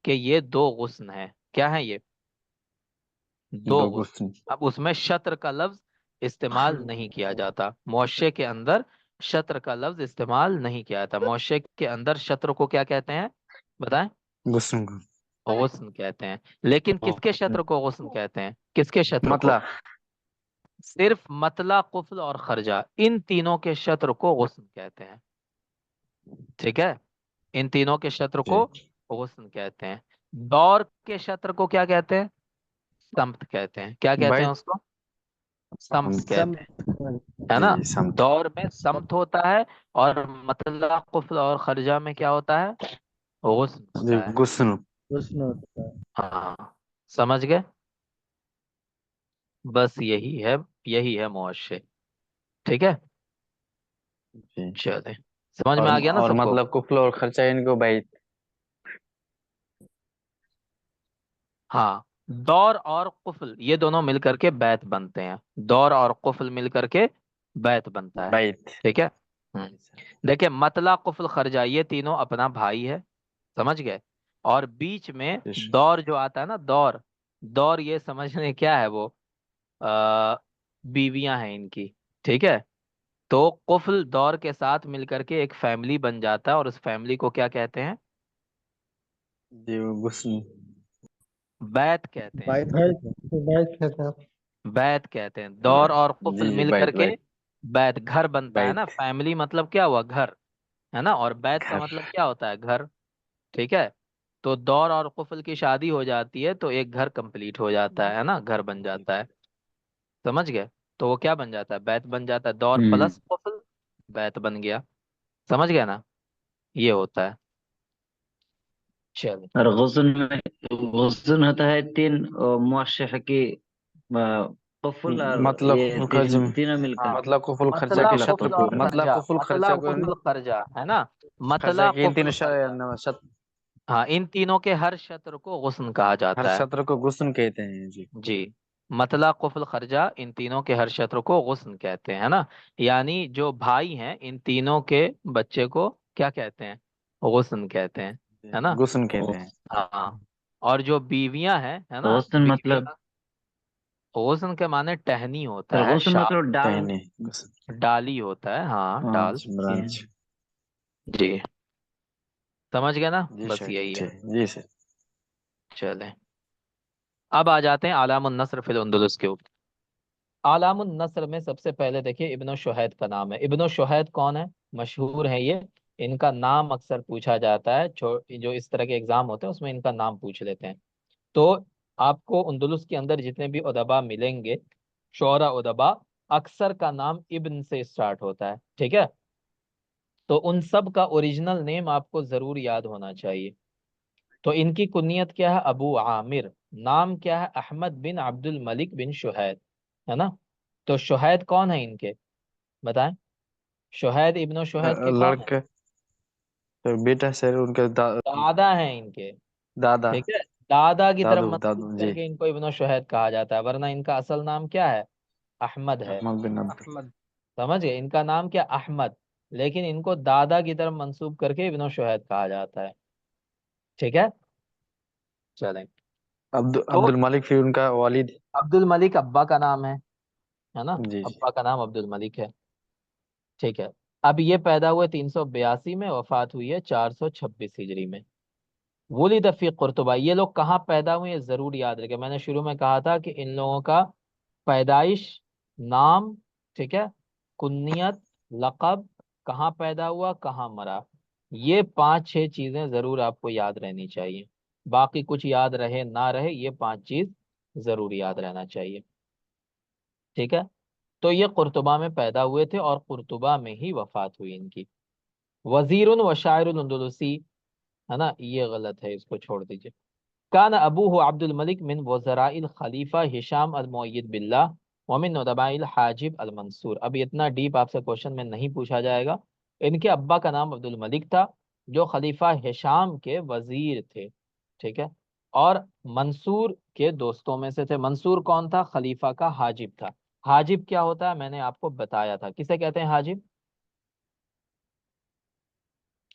S1: کہ یہ دو غصن ہیں۔ کیا ہیں یہ؟ دو
S4: دو
S1: غصن۔
S4: غصن
S1: اب اس میں شطر کا لفظ استعمال نہیں کیا جاتا، معشے کے اندر شطر کا لفظ استعمال نہیں کیا جاتا۔ معشے کے اندر شطر کو کیا کہتے ہیں بتائیں؟
S4: غصن کو
S1: غصن کہتے ہیں۔ لیکن کس کے شطر کو غصن کہتے ہیں؟ کس کے شطر کو؟
S4: مطلب
S1: صرف مطلع، قفل اور خرجہ، ان تینوں کے شطر کو غصن کہتے ہیں، ٹھیک ہے۔ ان تینوں کے شطر
S4: جی
S1: کو غصن کہتے ہیں۔ دور کے شطر کو کیا کہتے ہیں؟ سمت کہتے ہیں۔ کیا کہتے ہیں
S4: بیت
S1: اس کو؟ سمت
S4: سمت۔
S1: کہتے ہیں، ہے
S4: جی
S1: نا۔
S4: جی سمت۔
S1: دور میں سمت ہوتا ہے، اور مطلع، قفل اور خرجہ میں کیا ہوتا ہے؟ غصن
S4: جی
S1: ہوتا ہے۔
S4: غصن۔
S2: حسن ہوتا ہے۔
S1: ہاں، سمجھ گئے؟ بس یہی ہے معاشے، ٹھیک ہے۔
S4: جی
S1: چلیں، سمجھ
S4: اور
S1: میں آ گیا نا
S4: اور
S1: سب کو؟
S4: مطلب کفل اور خرچہ ان کو بیت۔
S1: ہاں، دور اور قفل یہ دونوں مل کر کے بیت بنتے ہیں، دور اور قفل مل کر کے بیت بنتا ہے،
S4: بیت۔
S1: ٹھیک ہے۔ دیکھیں، مطلع، قفل، خرجہ یہ تینوں اپنا بھائی ہے، سمجھ گئے۔ اور بیچ میں دور جو آتا ہے نا، دور یہ سمجھنے کیا ہے، وہ بیویاں ہیں ان کی، ٹھیک ہے۔ تو قفل دور کے ساتھ مل کر کے ایک فیملی بن جاتا ہے، اور اس فیملی کو کیا کہتے ہیں؟
S4: جی وہ غصن۔
S1: بیت کہتے ہیں،
S2: بیت کہتے ہیں۔
S1: بیت کہتے ہیں۔ دور اور
S4: جی
S1: قفل
S4: جی
S1: مل کر
S4: بیت
S1: کے
S4: بیت
S1: بیت، گھر بنتا ہے نا۔
S4: بیت۔
S1: فیملی مطلب کیا ہوا؟ گھر، ہے نا، اور بیت کا
S4: گھر۔
S1: مطلب کیا ہوتا ہے؟ گھر، ٹھیک ہے۔ تو دور اور قفل کی شادی ہو جاتی ہے تو ایک گھر کمپلیٹ ہو جاتا ہے نا، گھر بن جاتا ہے، سمجھ گئے؟ تو وہ کیا بن جاتا ہے؟ بیت بن جاتا ہے، دور پلس قفل بیت بن گیا، سمجھ گئے نا؟ یہ ہوتا ہے، چلو۔
S3: اور غصن ہوتا ہے تین معشہ کی قفل اور
S4: مطلب
S3: یہ
S4: کفل خرچہ میں،
S3: تینوں مل کر
S1: ہاں،
S4: مطلب کفل خرچہ
S1: مطلع،
S4: کے
S3: مطلب
S4: شطر
S1: قفل
S4: کو،
S1: اور
S3: قفل
S4: مطلب
S1: خرجہ،
S4: کفل
S1: مطلع،
S4: خرچہ کو
S1: قفل، خرجہ، ہے نا،
S4: خرچہ
S1: مطلع،
S4: کے ان
S1: قفل،
S4: تین
S1: خرجہ، ہاں، ان تینوں کے ہر شطر کو غصن کہا
S4: ہر
S1: جاتا ہے،
S4: شطر کو غصن کہتے ہیں جی۔
S1: جی۔ مطلع، قفل، خرجہ، ان تینوں کے ہر شطر کو غصن کہتے ہیں، ہے نا۔ یعنی جو بھائی ہیں ان تینوں کے بچے کو کیا کہتے ہیں؟ غصن کہتے ہیں، ہے نا۔
S4: غصن کہتے ہیں۔
S1: ہاں، اور جو بیویاں ہیں، ہے نا،
S3: غصن مطلب
S1: بیویاں، غصن کے معنی ٹہنی ہوتا ہے،
S3: غصن
S1: شاخ،
S3: مطلب ڈال
S4: ٹہنی غصن۔
S1: ڈالی ہوتا ہے، ہاں، ڈال،
S4: برانچ۔
S1: جی، سمجھ گئے نا؟
S4: جی
S1: بس
S4: سر
S1: یہی ہے،
S4: ٹھیک جی سر۔
S1: چلیں اب آ جاتے ہیں علام النصر فی الاندلس کے اوپر۔ علام النصر میں سب سے پہلے دیکھیے ابن شہید کا نام ہے۔ ابن شہید کون ہے؟ مشہور ہے یہ، ان کا نام اکثر پوچھا جاتا ہے، جو اس طرح کے ایگزام ہوتے ہیں اس میں ان کا نام پوچھ لیتے ہیں۔ تو آپ کو اندلس کے اندر جتنے بھی ادبا ملیں گے، شعرا ادبا، اکثر کا نام ابن سے اسٹارٹ ہوتا ہے، ٹھیک ہے۔ تو ان سب کا اوریجنل نیم آپ کو ضرور یاد ہونا چاہیے۔ تو ان کی کنیت کیا ہے؟ ابو عامر، نام کیا ہے؟ احمد بن عبد الملک بن شہید، ہے نا۔ تو شہید کون ہے ان کے؟ بتائیں، شہید ابن شہید کے کون ہیں؟
S4: لڑکے تو بیٹا سر ان کے
S1: دادا ہیں ان کے،
S4: دادا،
S1: ٹھیک ہے۔ دادا کی طرف
S4: دادو
S1: منسوب
S4: دادو
S1: کر
S4: جی۔
S1: کے ان کو ابن شہید کہا جاتا ہے، ورنہ ان کا اصل نام کیا ہے؟ احمد ہے،
S4: احمد بن عبد۔
S2: احمد۔
S1: سمجھ گئے؟ ان کا نام کیا؟ احمد، لیکن ان کو دادا کی طرف منسوب کر کے ابن شہید کہا جاتا ہے، ٹھیک ہے۔ چلیں،
S4: عبد
S1: تو
S4: الملک پھر ان کا والد۔
S1: عبد الملک ابا کا نام ہے نا،
S4: جی جی۔
S1: ابا کا نام عبد الملک ہے، ٹھیک ہے۔ اب یہ پیدا ہوئے 382 میں، وفات ہوئی ہے 426 ہجری میں۔ ولد فی قرطبہ، یہ لوگ کہاں پیدا ہوئے یہ ضرور یاد رکھیں، میں نے شروع میں کہا تھا کہ ان لوگوں کا پیدائش، نام، ٹھیک ہے، کنیت، لقب، کہاں پیدا ہوا، کہاں مرا، یہ 5-6 چیزیں ضرور آپ کو یاد رہنی چاہیے۔ باقی کچھ یاد رہے نہ رہے، یہ 5 چیز ضرور یاد رہنا چاہیے، ٹھیک ہے۔ تو یہ قرطبہ میں پیدا ہوئے تھے اور قرطبہ میں ہی وفات ہوئی ان کی. وزیر و شاعر الاندلسی، ہے نا، یہ غلط ہے، اس کو چھوڑ دیجئے. کان ابوہ عبد الملک من وزراء الخلیفہ ہشام المؤید باللہ ومن ندباء الحاجب المنصور. ابھی اتنا ڈیپ آپ سے کوشچن میں نہیں پوچھا جائے گا. ان کے ابا کا نام عبد الملک تھا، جو خلیفہ ہشام کے وزیر تھے، ٹھیک ہے، اور منصور کے دوستوں میں سے تھے. منصور کون تھا؟ خلیفہ کا حاجب تھا. حاجب کیا ہوتا ہے میں نے آپ کو بتایا تھا. کسے کہتے ہیں حاجب؟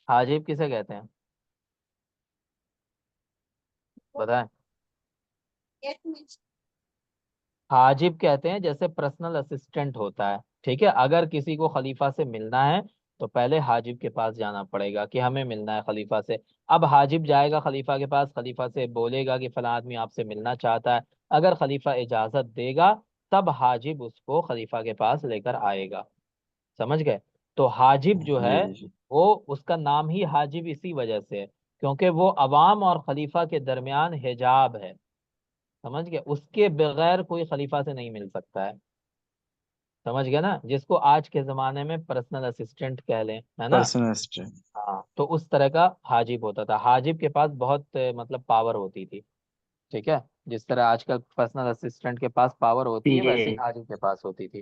S1: حاجب کسے کہتے ہیں بتائیں؟ حاجب کہتے ہیں جیسے پرسنل اسسٹنٹ ہوتا ہے، ٹھیک ہے. اگر کسی کو خلیفہ سے ملنا ہے تو پہلے حاجب کے پاس جانا پڑے گا کہ ہمیں ملنا ہے خلیفہ سے. اب حاجب جائے گا خلیفہ کے پاس، خلیفہ سے بولے گا کہ فلاں آدمی آپ سے ملنا چاہتا ہے. اگر خلیفہ اجازت دے گا تب حاجب اس کو خلیفہ کے پاس لے کر آئے گا. سمجھ گئے؟ تو حاجب جو ہے
S4: جی
S1: وہ، اس کا نام ہی حاجب اسی وجہ سے ہے کیونکہ وہ عوام اور خلیفہ کے درمیان حجاب ہے. سمجھ گئے؟ اس کے بغیر کوئی خلیفہ سے نہیں مل سکتا ہے. سمجھ گئے نا؟ جس کو آج کے زمانے میں پرسنل اسسٹنٹ کہہ لیں، ہے نا.
S4: Personal assistant.
S1: ہاں، تو اس طرح کا حاجب ہوتا تھا. حاجب کے پاس بہت مطلب پاور ہوتی تھی، ٹھیک ہے. جس طرح آج کل پرسنل اسسٹنٹ کے پاس پاور ہوتی ہے ویسے ہی
S3: پی
S1: حاجب کے پاس ہوتی تھی.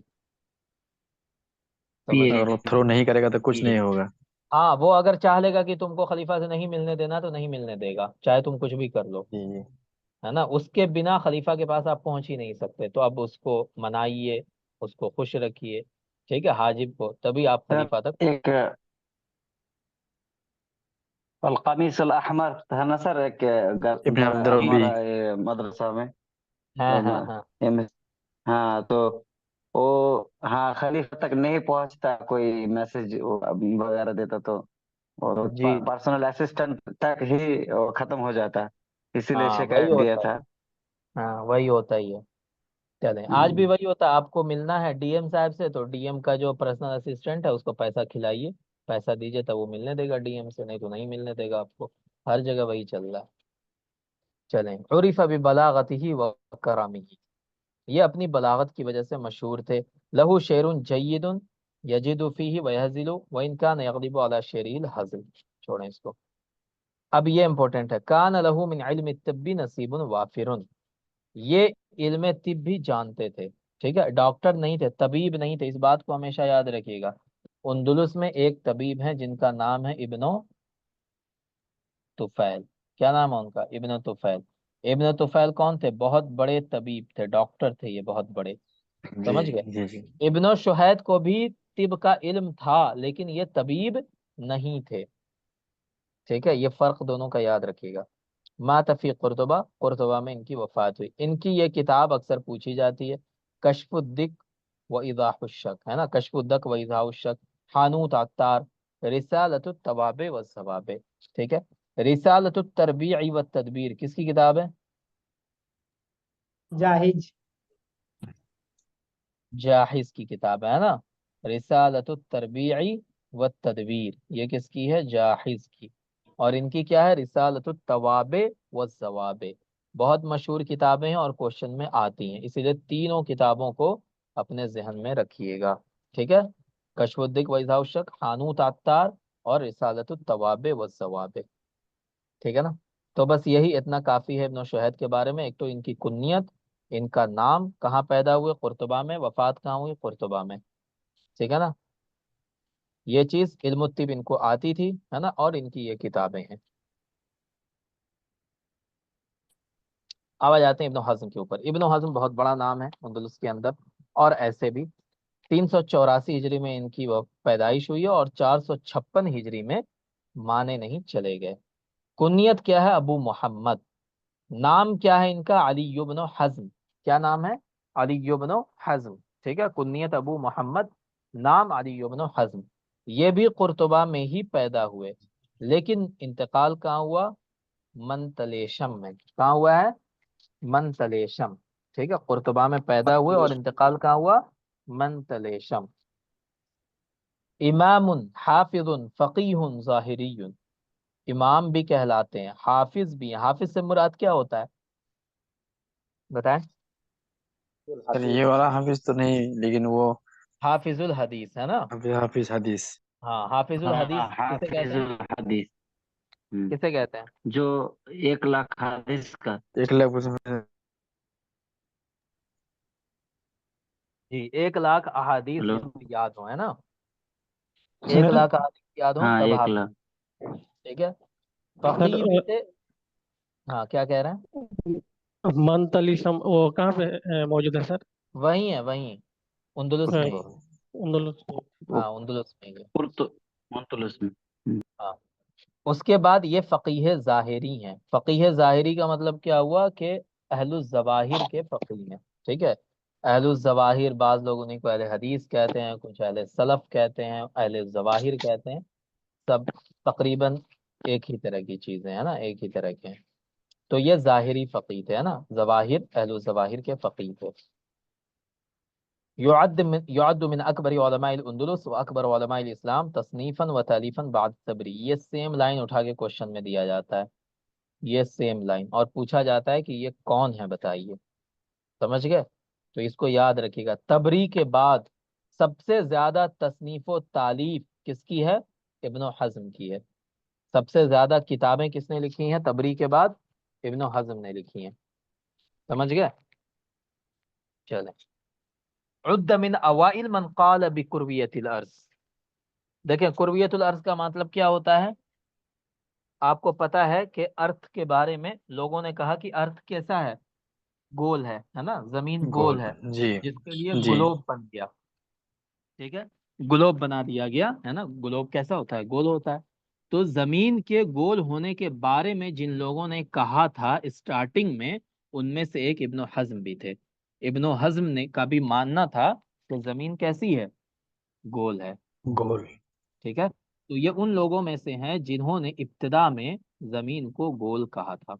S3: پی
S1: سمجھ
S4: اگر
S1: گئے؟
S4: وہ تھرو نہیں کرے گا تو کچھ نہیں ہوگا.
S1: ہاں، وہ اگر چاہ لے گا کہ تم کو خلیفہ سے نہیں ملنے دینا تو نہیں ملنے دے گا، چاہے تم کچھ بھی کر لو،
S4: جی جی.
S1: ہے نا. اس کے بنا خلیفہ کے پاس آپ پہنچ ہی نہیں سکتے. تو اب اس کو منائیے، اس کو خوش رکھیے، ٹھیک ہے، حاجب کو، تبھی آپ
S3: سر
S1: خلیفہ تک.
S3: ایک القمیص الاحمر تھا نا سر، ایک
S4: ابن عبد ربی.
S3: ہمارا مدرسہ میں.
S1: ہاں ہاں ہاں
S3: ہاں تو وہ، ہاں خلیفہ تک نہیں پہنچتا، کوئی میسج وغیرہ دیتا تو
S1: جی،
S3: پرسنل اسسٹنٹ تک ہی وہ ختم ہو جاتا، اسی لیے
S1: ہاں وہی
S3: شکایت دیا
S1: ہوتا
S3: تھا.
S1: ہے. ہاں وہی ہوتا ہی ہے. چلیں، آج بھی وہی ہوتا ہے. آپ کو ملنا ہے ڈی ایم صاحب سے تو ڈی ایم کا جو پرسنل اسسٹنٹ ہے اس کو پیسہ کھلائیے، پیسہ دیجیے تب وہ ملنے دے گا ڈی ایم سے، نہیں تو نہیں ملنے دے گا آپ کو. ہر جگہ وہی چل رہا ہے. چلیں، عرف ببلاغتہ و کرامہ، یہ اپنی بلاغت کی وجہ سے مشہور تھے. لہو شعر جید یجد فیہ ویہزل وان کان یغلب علی شعرہ الہزل. چھوڑیں اس کو. اب یہ امپورٹنٹ ہے. کان لہو من علم الطب نصیب وافر، یہ علم طب بھی جانتے تھے، ٹھیک ہے. ڈاکٹر نہیں تھے، طبیب نہیں تھے، اس بات کو ہمیشہ یاد رکھیے گا. اندلس میں ایک طبیب ہیں جن کا نام ہے ابن طفیل. کیا نام ہے ان کا؟ ابن طفیل. ابن طفیل کون تھے؟ بہت بڑے طبیب تھے، ڈاکٹر تھے یہ، بہت بڑے.
S4: جی
S1: سمجھ گئے؟
S4: جی جی.
S1: ابن شہید کو بھی طب کا علم تھا لیکن یہ طبیب نہیں تھے، ٹھیک ہے. یہ فرق دونوں کا یاد رکھیے گا. مات فی قرطبہ، قرطبہ میں ان کی وفات ہوئی. ان کی یہ کتاب اکثر پوچھی جاتی ہے، کشف الدق و ایضاح الشک، ہے نا. کشف الدق و ایضاح الشک. حانوت عطار. رسالۃ التوابع والثوابع، ٹھیک ہے. رسالۃ التربیع والتدبیر کس کی کتاب ہے؟
S2: جاہج.
S1: جاحظ کی کتاب ہے نا. رسالۃ التربیع والتدبیر یہ کس کی ہے؟ جاحظ کی. اور ان کی کیا ہے؟ رسالۃ التوابع والضوابع. بہت مشہور کتابیں ہیں اور کوشچن میں آتی ہیں، اسی لیے تینوں کتابوں کو اپنے ذہن میں رکھیے گا، ٹھیک ہے. کشف الدق و ایضاح الشک، حانوت عطار، اور رسالۃ التوابع والضوابع، ٹھیک ہے نا. تو بس یہی اتنا کافی ہے ابن شہید کے بارے میں. ایک تو ان کی کنیت، ان کا نام، کہاں پیدا ہوئے؟ قرطبہ میں. وفات کہاں ہوئی؟ قرطبہ میں، ٹھیک ہے نا. یہ چیز علم الطب ان کو آتی تھی، ہے نا، اور ان کی یہ کتابیں ہیں. اب آ جاتے ہیں ابن حزم کے اوپر. ابن حزم بہت بڑا نام ہے اندلس کے اندر، اور ایسے بھی 384 ہجری میں ان کی وہ پیدائش ہوئی ہے اور 456 ہجری میں مانے نہیں چلے گئے. کنیت کیا ہے؟ ابو محمد. نام کیا ہے ان کا؟ علی بن حزم. کیا نام ہے؟ علی بن حزم، ٹھیک ہے. کنیت ابو محمد، نام علی بن حزم. یہ بھی قرطبہ میں ہی پیدا ہوئے لیکن انتقال کہاں ہوا؟ منتلیشم میں. کہاں ہوا ہے؟ منتلیشم، ٹھیک ہے. قرطبہ میں پیدا ہوئے اور انتقال کہاں ہوا؟ منتلیشم. امام حافظ فقیہ ظاہری، امام بھی کہلاتے ہیں، حافظ بھی ہیں. حافظ سے مراد کیا ہوتا ہے بتائیں؟
S4: سر یہ والا حافظ تو نہیں، لیکن وہ
S1: حافظ الحدیث ہے نا.
S4: حافظ حدیث.
S1: ہاں حافظ
S3: ہاں
S1: الحدیث کسے
S3: حافظ
S1: کہتے ہیں؟
S3: الحدیث.
S1: کسے کہتے ہیں؟
S3: جو 1 لاکھ حدیث کا.
S4: 1 لاکھ اس میں
S1: جی 1 لاکھ احادیث
S3: ہلو.
S1: جس کو یاد ہو ہے نا،
S2: سر
S1: 1 لاکھ احادیث یاد ہوں
S3: ہاں
S1: تب
S3: 1 لاکھ.
S1: حافظ. ٹھیک ہے.
S2: سر
S1: فقی بھی تھے. ہاں کیا کہہ رہے ہیں؟
S2: منتلی وہ کہاں پہ موجود ہے سر؟
S1: وہیں ہے وہیں، اندلس میں ہی.
S2: اندلس میں.
S1: ہاں اندلس میں ہی ہے.
S3: منطلس میں.
S1: ہاں. اس کے بعد یہ فقیہ ظاہری ہیں. فقیہ ظاہری کا مطلب کیا ہوا کہ اہل الظواہر کے فقیہ ہیں. ٹھیک ہے. اہل الظواہر بعض لوگ انہیں کو اہل حدیث کہتے ہیں، کچھ اہل سلف کہتے ہیں، اہل الظواہر کہتے ہیں. سب تقریباً ایک ہی طرح کی چیزیں ہیں نا، ایک ہی طرح کے ہیں. تو یہ ظاہری فقیہ تھے ہے نا، ظواہر اہل الظواہر کے فقیہ تھے. يعد من اکبر علماء الاندلس و اکبر علماء الاسلام تصنیفا و تالیفا بعد صبری. یہ سیم لائن اٹھا کے کوشچن میں دیا جاتا ہے، یہ سیم لائن، اور پوچھا جاتا ہے کہ یہ کون ہے بتائیے. سمجھ گئے؟ تو اس کو یاد رکھیے گا. تبری کے بعد سب سے زیادہ تصنیف و تالیف کس کی ہے؟ ابن حزم کی ہے. سب سے زیادہ کتابیں کس نے لکھی ہیں تبری کے بعد؟ ابن حزم نے لکھی ہیں. سمجھ گئے؟ چلیں. عد من اوائل من قال بقرویت الارض. دیکھیں قرویت الارض کا مطلب کیا ہوتا ہے؟ آپ کو پتا ہے کہ ارتھ کے بارے میں لوگوں نے کہا کہ ارتھ کیسا ہے؟ گول ہے نا، زمین گول ہے،
S4: جی
S1: جس کے لیے
S4: جی
S1: گلوب بن گیا. ٹھیک ہے. گلوب بنا دیا گیا ہے نا. گلوب کیسا ہوتا ہے؟ گول ہوتا ہے. تو زمین کے گول ہونے کے بارے میں جن لوگوں نے کہا تھا اسٹارٹنگ میں، ان میں سے ایک ابن حزم بھی تھے. ابن حزم نے کا بھی ماننا تھا کہ زمین کیسی ہے؟ گول ہے.
S4: گول.
S1: ٹھیک ہے. تو یہ ان لوگوں میں سے ہیں جنہوں نے ابتدا میں زمین کو گول کہا تھا.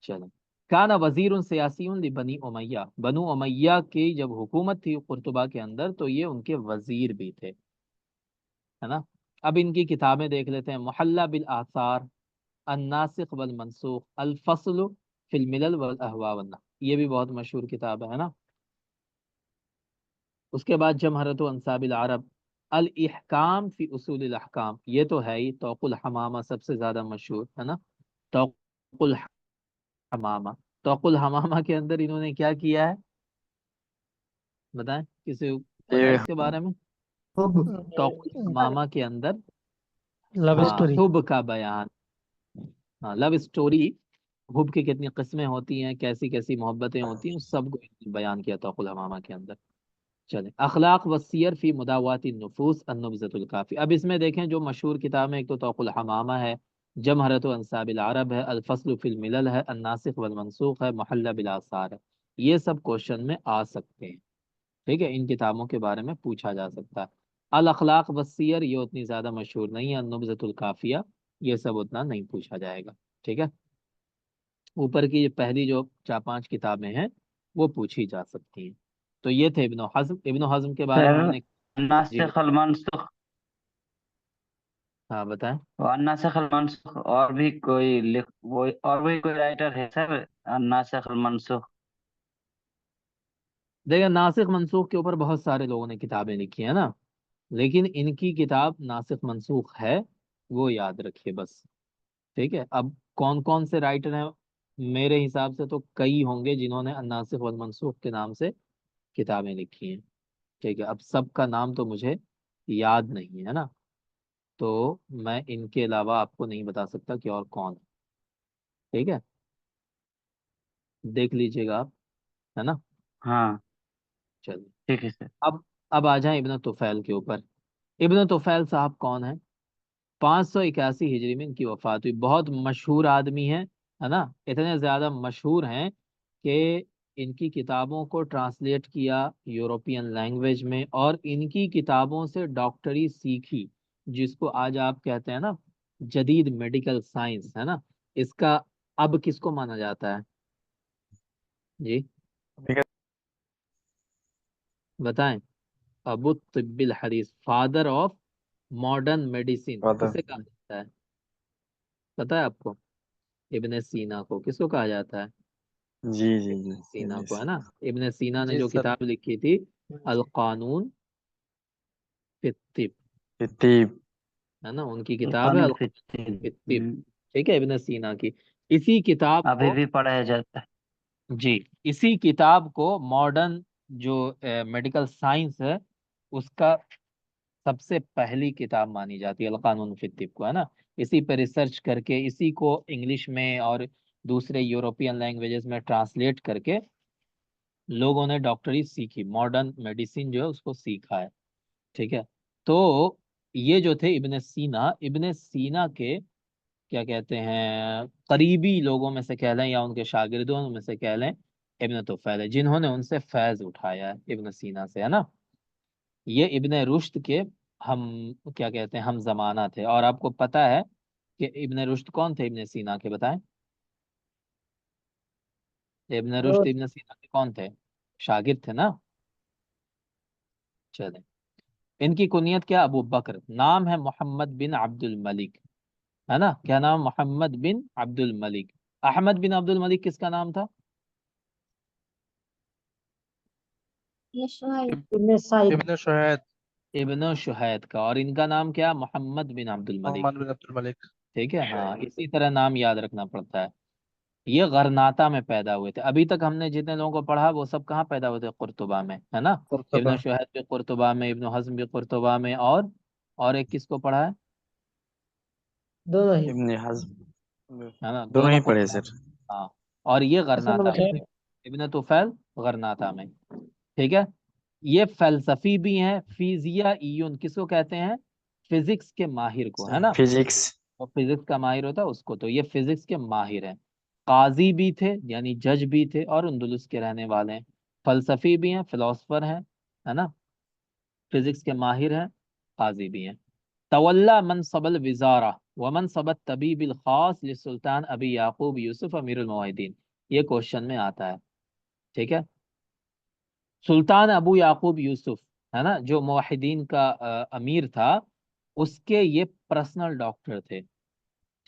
S1: چلیں. کانا وزیر سیاسی بنی امیہ. بنو امیہ کی جب حکومت تھی قرطبہ کے اندر تو یہ ان کے وزیر بھی تھے ہے نا. اب ان کی کتابیں دیکھ لیتے ہیں. محلہ بالآثار، الناسخ والمنسوخ، الفصل فی الملل والاہواء والنحو. یہ بھی بہت مشہور کتاب ہے نا. اس کے بعد جمہرۃ انصاب العرب، الاحکام فی اصول الاحکام. یہ تو ہے ہی. توق الحمامہ سب سے زیادہ مشہور ہے نا. توق الحمامہ. توق الحمامہ کے اندر انہوں نے کیا کیا ہے بتائیں؟ کسی کو پتا ہے
S4: یہ
S1: اس کے بارے میں؟ توق الحمامہ کے اندر
S2: لو
S1: ہاں
S2: اسٹوری.
S1: حب کا بیان. ہاں لو اسٹوری. حب کی کتنی قسمیں ہوتی ہیں، کیسی کیسی محبتیں ہوتی ہیں، اس سب کو بیان کیا توق الحمامہ کے اندر. چلیں. اخلاق والسیر فی مداوات النفوس، النبذۃ الکافی. اب اس میں دیکھیں جو مشہور کتابیں، ایک تو توق الحمامہ ہے، جمہرۃ انصاب العرب ہے، الفصل فی الملل ہے، الناسخ والمنسوخ ہے، محلہ بالآثار ہے. یہ سب کوشچن میں آ سکتے ہیں. ٹھیک ہے. ان کتابوں کے بارے میں پوچھا جا سکتا ہے. الاخلاق والسیر یہ اتنی زیادہ مشہور نہیں ہے. النبذۃ الکافیہ یہ سب اتنا نہیں پوچھا جائے گا. ٹھیک ہے. اوپر کی پہلی جو 4-5 کتابیں ہیں وہ پوچھی جا سکتی ہیں. تو یہ تھے ابن حزم. ابن حزم کے بارے میں ہم نے جی
S3: الناسخ المنسوخ.
S1: ہاں بتائیں.
S3: الناسخ المنسوخ اور بھی کوئی اور بھی کوئی رائٹر ہے سر الناسخ المنسوخ؟
S1: دیکھیں ناسخ منسوخ کے اوپر بہت سارے لوگوں نے کتابیں لکھی ہیں نا، لیکن ان کی کتاب ناسخ منسوخ ہے وہ یاد رکھیے بس. ٹھیک ہے. اب کون کون سے رائٹر ہیں؟ میرے حساب سے تو کئی ہوں گے جنہوں نے الناسخ والمنسوخ کے نام سے کتابیں لکھی ہیں. ٹھیک ہے. اب سب کا نام تو مجھے یاد نہیں ہے نا، تو میں ان کے علاوہ آپ کو نہیں بتا سکتا کہ اور کون ہے. ٹھیک ہے. دیکھ لیجئے گا آپ ہے نا.
S3: ہاں
S1: چلیے.
S3: ٹھیک ہے سر.
S1: اب آ جائیں ابن طفیل کے اوپر. ابن طفیل صاحب کون ہیں؟ 581 ہجری میں ان کی وفات ہوئی. بہت مشہور آدمی ہیں ہے نا. اتنے زیادہ مشہور ہیں کہ ان کی کتابوں کو ٹرانسلیٹ کیا یورپین لینگویج میں، اور ان کی کتابوں سے ڈاکٹری سیکھی، جس کو آج آپ کہتے ہیں نا جدید میڈیکل سائنس ہے نا. اس کا اب کس کو مانا جاتا ہے جی بتائیں؟ ابو طب الحدیث، فادر آف ماڈرن میڈیسن کسے کہا جاتا ہے؟ پتہ ہے آپ کو؟ ابن سینا کو کس کو کہا جاتا ہے؟
S4: جی جی جی
S1: ابن سینا
S4: ابن
S1: کو، ہے
S4: سینا۔
S1: نا؟ ابن سینا نے
S2: جی
S1: جو
S2: سر
S1: کتاب لکھی تھی القانون فی الطب،
S4: ترتیب۔
S1: ہے نا؟ ان کی کتاب ہے
S3: القانون فی
S1: القانون فی الطب،
S3: الطب،
S1: ٹھیک ہے، ابن سینا کی۔ اسی کتاب
S3: ابھی
S1: کو،
S3: بھی پڑھایا جاتا ہے۔
S1: جی، اسی کتاب کو ماڈرن جو میڈیکل سائنس ہے اس کا سب سے پہلی کتاب مانی جاتی ہے القانون فی الطب کو، ہے نا؟ اسی پہ ریسرچ کر کے اسی کو انگلش میں اور دوسرے یورپین لینگویجز میں ٹرانسلیٹ کر کے لوگوں نے ڈاکٹری سیکھی، ماڈرن میڈیسن جو ہے اس کو سیکھا ہے، ٹھیک ہے؟ تو یہ جو تھے ابن سینا کے کیا کہتے ہیں قریبی لوگوں میں سے کہہ لیں یا ان کے شاگردوں میں سے کہہ لیں ابن طفیل ہے، جنہوں نے ان سے فیض اٹھایا ہے ابن سینا سے، ہے نا؟ یہ ابن رشد کے ہم کیا کہتے ہیں ہم زمانہ تھے۔ اور آپ کو پتہ ہے کہ ابن رشد کون تھے ابن سینا کے؟ بتائیں، ابن رشد ابن سینا کے کون تھے؟ شاگرد تھے نا؟ چلیں، ان کی کنیت کیا؟ ابو بکر، نام ہے محمد بن عبد الملک، ہے نا؟ کیا نام؟ محمد بن عبد الملک۔ احمد بن عبد الملک کس کا نام تھا؟
S2: ابن شہید
S1: ابن شہید کا۔ اور ان کا نام کیا؟ محمد بن عبد الملک،
S2: محمد بن عبد الملک۔
S1: ٹھیک ہے؟ ہاں، اسی طرح نام یاد رکھنا پڑتا ہے۔ یہ غرناطہ میں پیدا ہوئے تھے۔ ابھی تک ہم نے جتنے لوگوں کو پڑھا وہ سب کہاں پیدا ہوئے تھے؟ قرطبہ میں، ہے نا؟
S2: قرطبہ۔
S1: ابن شہید بھی قرطبہ میں، ابن حزم بھی قرطبہ میں، اور ایک کس کو پڑھا ہے؟
S4: ابن حزم
S1: ہے نا؟
S4: دونوں ہی پڑھے
S1: قرطبہ
S4: سر۔
S1: میں، ہاں، اور یہ غرناطہ میں
S2: سر
S1: تھے، ابن طفیل غرناطہ میں، ٹھیک ہے؟ یہ فلسفی بھی ہیں، فیزیائیون کس کو کہتے ہیں؟ فزکس کے ماہر کو، ہے نا؟
S4: فزکس۔
S1: اور فزکس کا ماہر ہوتا ہے اس کو، تو یہ فزکس کے ماہر ہیں۔ قاضی بھی تھے یعنی جج بھی تھے، اور اندلس کے رہنے والے ہیں۔ فلسفی بھی ہیں، فلاسفر ہیں، ہے نا؟ فزکس کے ماہر ہیں، قاضی بھی ہیں۔ تولا منصب الوزارہ ومنصب الطبیب الخاص للسلطان ابی یعقوب یوسف امیر الموحدین، یہ کوشچن میں آتا ہے، ٹھیک ہے؟ سلطان ابو یعقوب یوسف، ہے نا، جو موحدین کا امیر تھا، اس کے یہ پرسنل ڈاکٹر تھے،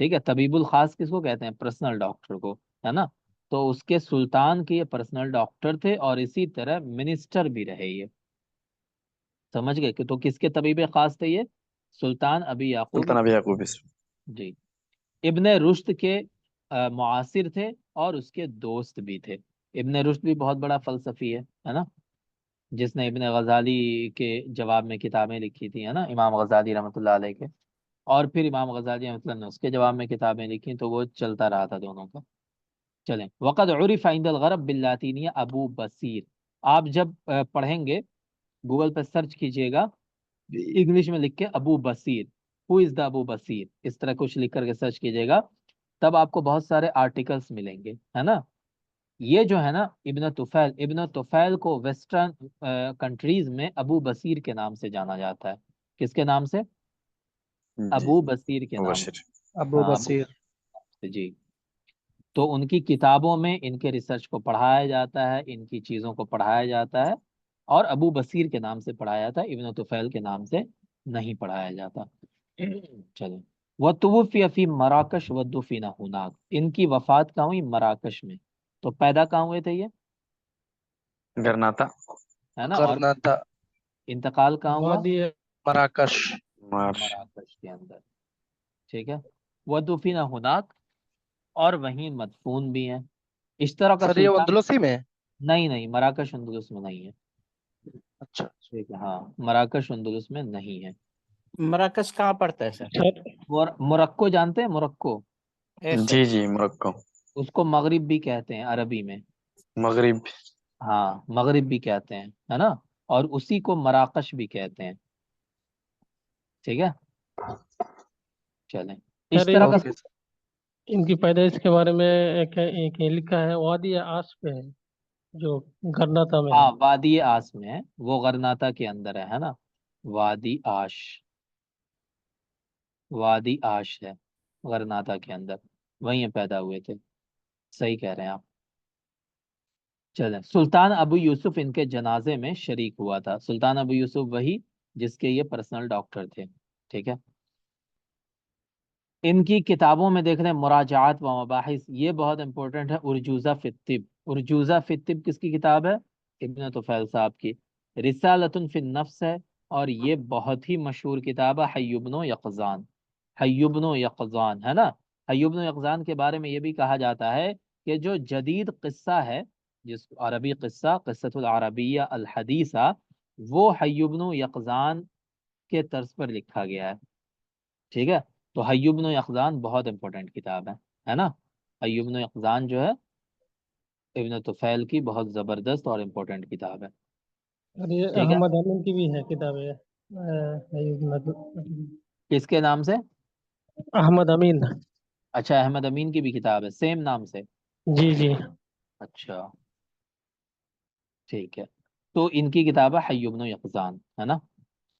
S1: ٹھیک ہے؟ طبیب الخاص کس کو کہتے ہیں؟ پرسنل ڈاکٹر کو، ہے نا؟ تو اس کے سلطان کے یہ پرسنل ڈاکٹر تھے، اور اسی طرح منسٹر بھی رہے یہ، سمجھ گئے؟ کہ تو کس کے طبیب خاص تھے یہ؟ سلطان ابی یعقوب
S4: سلطان ابی یعقوب یوسف۔
S1: جی۔ ابن رشد کے معاصر تھے اور اس کے دوست بھی تھے۔ ابن رشد بھی بہت بڑا فلسفی ہے نا؟ جس نے ابن غزالی کے جواب میں کتابیں لکھی تھی، ہے نا، امام غزالی رحمۃ اللہ علیہ کے، اور پھر امام غزالی رحمۃ اللہ نے اس کے جواب میں کتابیں لکھی، تو وہ چلتا رہا تھا دونوں کا۔ چلیں، وقد عرف عند الغرب باللاطینیہ ابو بصیر، آپ جب پڑھیں گے گوگل پہ سرچ کیجئے گا انگلش میں لکھ کے ابو بصیر، ہو از دا ابو بصیر، اس طرح کچھ لکھ کر کے سرچ کیجئے گا، تب آپ کو بہت سارے آرٹیکلز ملیں گے، ہے نا؟ یہ جو ہے نا ابن طفیل کو ویسٹرن کنٹریز میں ابو بصیر کے نام سے جانا جاتا ہے۔ کس کے نام سے؟
S4: جی
S1: ابو بصیر کے نام
S4: مبشر۔
S1: سے،
S2: ابو
S1: ہاں، ابو
S2: بصیر۔
S1: بصیر، جی۔ تو ان کی کتابوں میں ان کے ریسرچ کو پڑھایا جاتا ہے، ان کی چیزوں کو پڑھایا جاتا ہے، اور ابو بصیر کے نام سے پڑھایا جاتا ہے، ابن طفیل کے نام سے نہیں پڑھایا جاتا۔ چلیں، وتوفی فی مراکش ودفن ہناک، ان کی وفات کہاں ہوئی؟ مراکش میں۔ تو پیدا کہاں ہوئے تھے یہ؟
S4: گرناتا۔
S1: ہے نا؟ اور
S2: غرناطہ،
S1: انتقال کہاں ہوا؟
S2: وادی مراکش۔
S4: مارش۔
S1: مراکش کے اندر، ٹھیک ہے؟ ودفن ہناک، اور وہیں مدفون بھی ہیں۔ اشترک
S2: سر یہ
S1: سلطان،
S2: اندلسی میں ہے؟
S1: نہیں، مراکش اندلس میں نہیں ہے،
S2: اچھا۔
S1: ٹھیک ہے؟ ہاں، مراکش اندلس میں نہیں ہے۔
S5: مراکش کہاں پڑتا ہے سر؟
S2: سر
S1: مرکو جانتے ہیں؟ مرکو،
S5: ایسے
S4: جی جی مرکو۔
S1: اس کو مغرب بھی کہتے ہیں عربی میں،
S4: مغرب۔
S1: ہاں، مغرب بھی کہتے ہیں، ہے نا؟ اور اسی کو مراکش بھی کہتے ہیں، ٹھیک ہے؟ چلیں،
S2: سر ان
S1: اشتراک،
S2: کی ان کی پیدائش کے بارے میں ایک لکھا ہے، وادی آس پہ ہے جو گرناطہ میں ہے۔
S1: ہاں، وادی آس میں ہے، وہ غرناطہ کے اندر ہے نا؟ وادی آش، وادی آش ہے غرناطہ کے اندر، وہیں پیدا ہوئے تھے، صحیح کہہ رہے ہیں آپ۔ چلیں، سلطان ابو یوسف ان کے جنازے میں شریک ہوا تھا۔ سلطان ابو یوسف وہی جس کے یہ پرسنل ڈاکٹر تھے، ٹھیک ہے؟ ان کی کتابوں میں دیکھ رہے ہیں مراجعات و مباحث، یہ بہت امپورٹنٹ ہے، ارجوزہ فی الطب، ارجوزہ فی الطب کس کی کتاب ہے؟ ابن طفیل صاحب کی. رسالۃ فی النفس ہے، اور یہ بہت ہی مشہور کتاب ہے، حی بن یقظان. حی بن یقظان ہے نا. حی بن یقظان کے بارے میں یہ بھی کہا جاتا ہے کہ جو جدید قصہ ہے، جس عربی قصہ، قصۃ العربیہ الحدیثہ، وہ حی بن یقظان کے طرز پر لکھا گیا ہے. ٹھیک ہے. تو حی بن یقظان بہت امپورٹنٹ کتاب ہے نا. حی بن یقظان جو ہے ابن طفیل کی بہت زبردست اور امپورٹنٹ کتاب ہے.
S2: اور یہ
S1: ٹھیک ہے.
S2: احمد امین کی بھی ہے کتابیں،
S1: کس کے نام سے؟
S2: احمد امین.
S1: اچھا، احمد امین کی بھی کتاب ہے سیم نام سے.
S2: جی جی.
S1: اچھا ٹھیک ہے. تو ان کی کتاب ہے حی بن یقظان، ہے نا.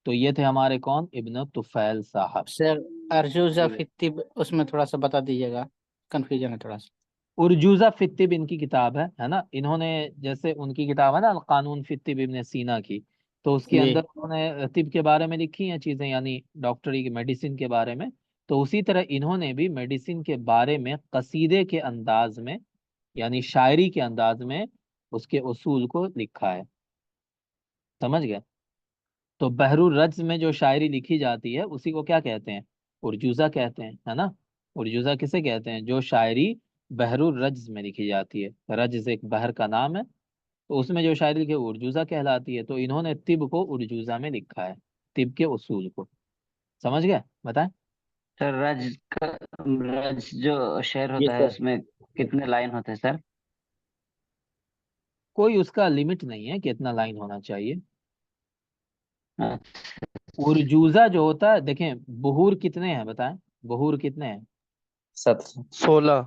S1: تو یہ تھے ہمارے کون؟ ابن طفیل صاحب.
S5: سر ارجوزہ فی الطب اس میں تھوڑا سا بتا دیجیے گا، کنفیوژن ہے تھوڑا سا.
S1: ارجوزہ فی الطب ان کی کتاب ہے نا. انہوں نے جیسے ان کی کتاب ہے نا القانون فی الطب ابن سینا کی، تو اس کے
S5: جی.
S1: اندر انہوں نے طب کے بارے میں لکھی ہیں چیزیں، یعنی ڈاکٹری کی، میڈیسن کے بارے میں. تو اسی طرح انہوں نے بھی میڈیسن کے بارے میں قصیدے کے انداز میں، یعنی شاعری کے انداز میں اس کے اصول کو لکھا ہے. سمجھ گئے؟ تو بحر الرجز میں جو شاعری لکھی جاتی ہے اسی کو کیا کہتے ہیں؟ ارجوزہ کہتے ہیں، ہے نا. ارجوزہ کسے کہتے ہیں؟ جو شاعری بحر الرجز میں لکھی جاتی ہے. رجز ایک بحر کا نام ہے، تو اس میں جو شاعری لکھی ہے ارجوزہ کہلاتی ہے. تو انہوں نے طب کو ارجوزہ میں لکھا ہے، طب کے اصول کو. سمجھ گئے؟ بتائیں.
S3: سر رج جو شعر
S1: جی
S3: ہوتا ہے
S1: سر.
S3: اس میں کتنے لائن ہوتے ہیں سر؟
S1: کوئی اس کا لمٹ نہیں ہے کہ اتنا لائن ہونا چاہیے.
S3: اچھا.
S1: ارجوزہ جو ہوتا ہے، دیکھیں بہور کتنے ہیں بتائیں، بہور کتنے ہیں؟
S4: 16.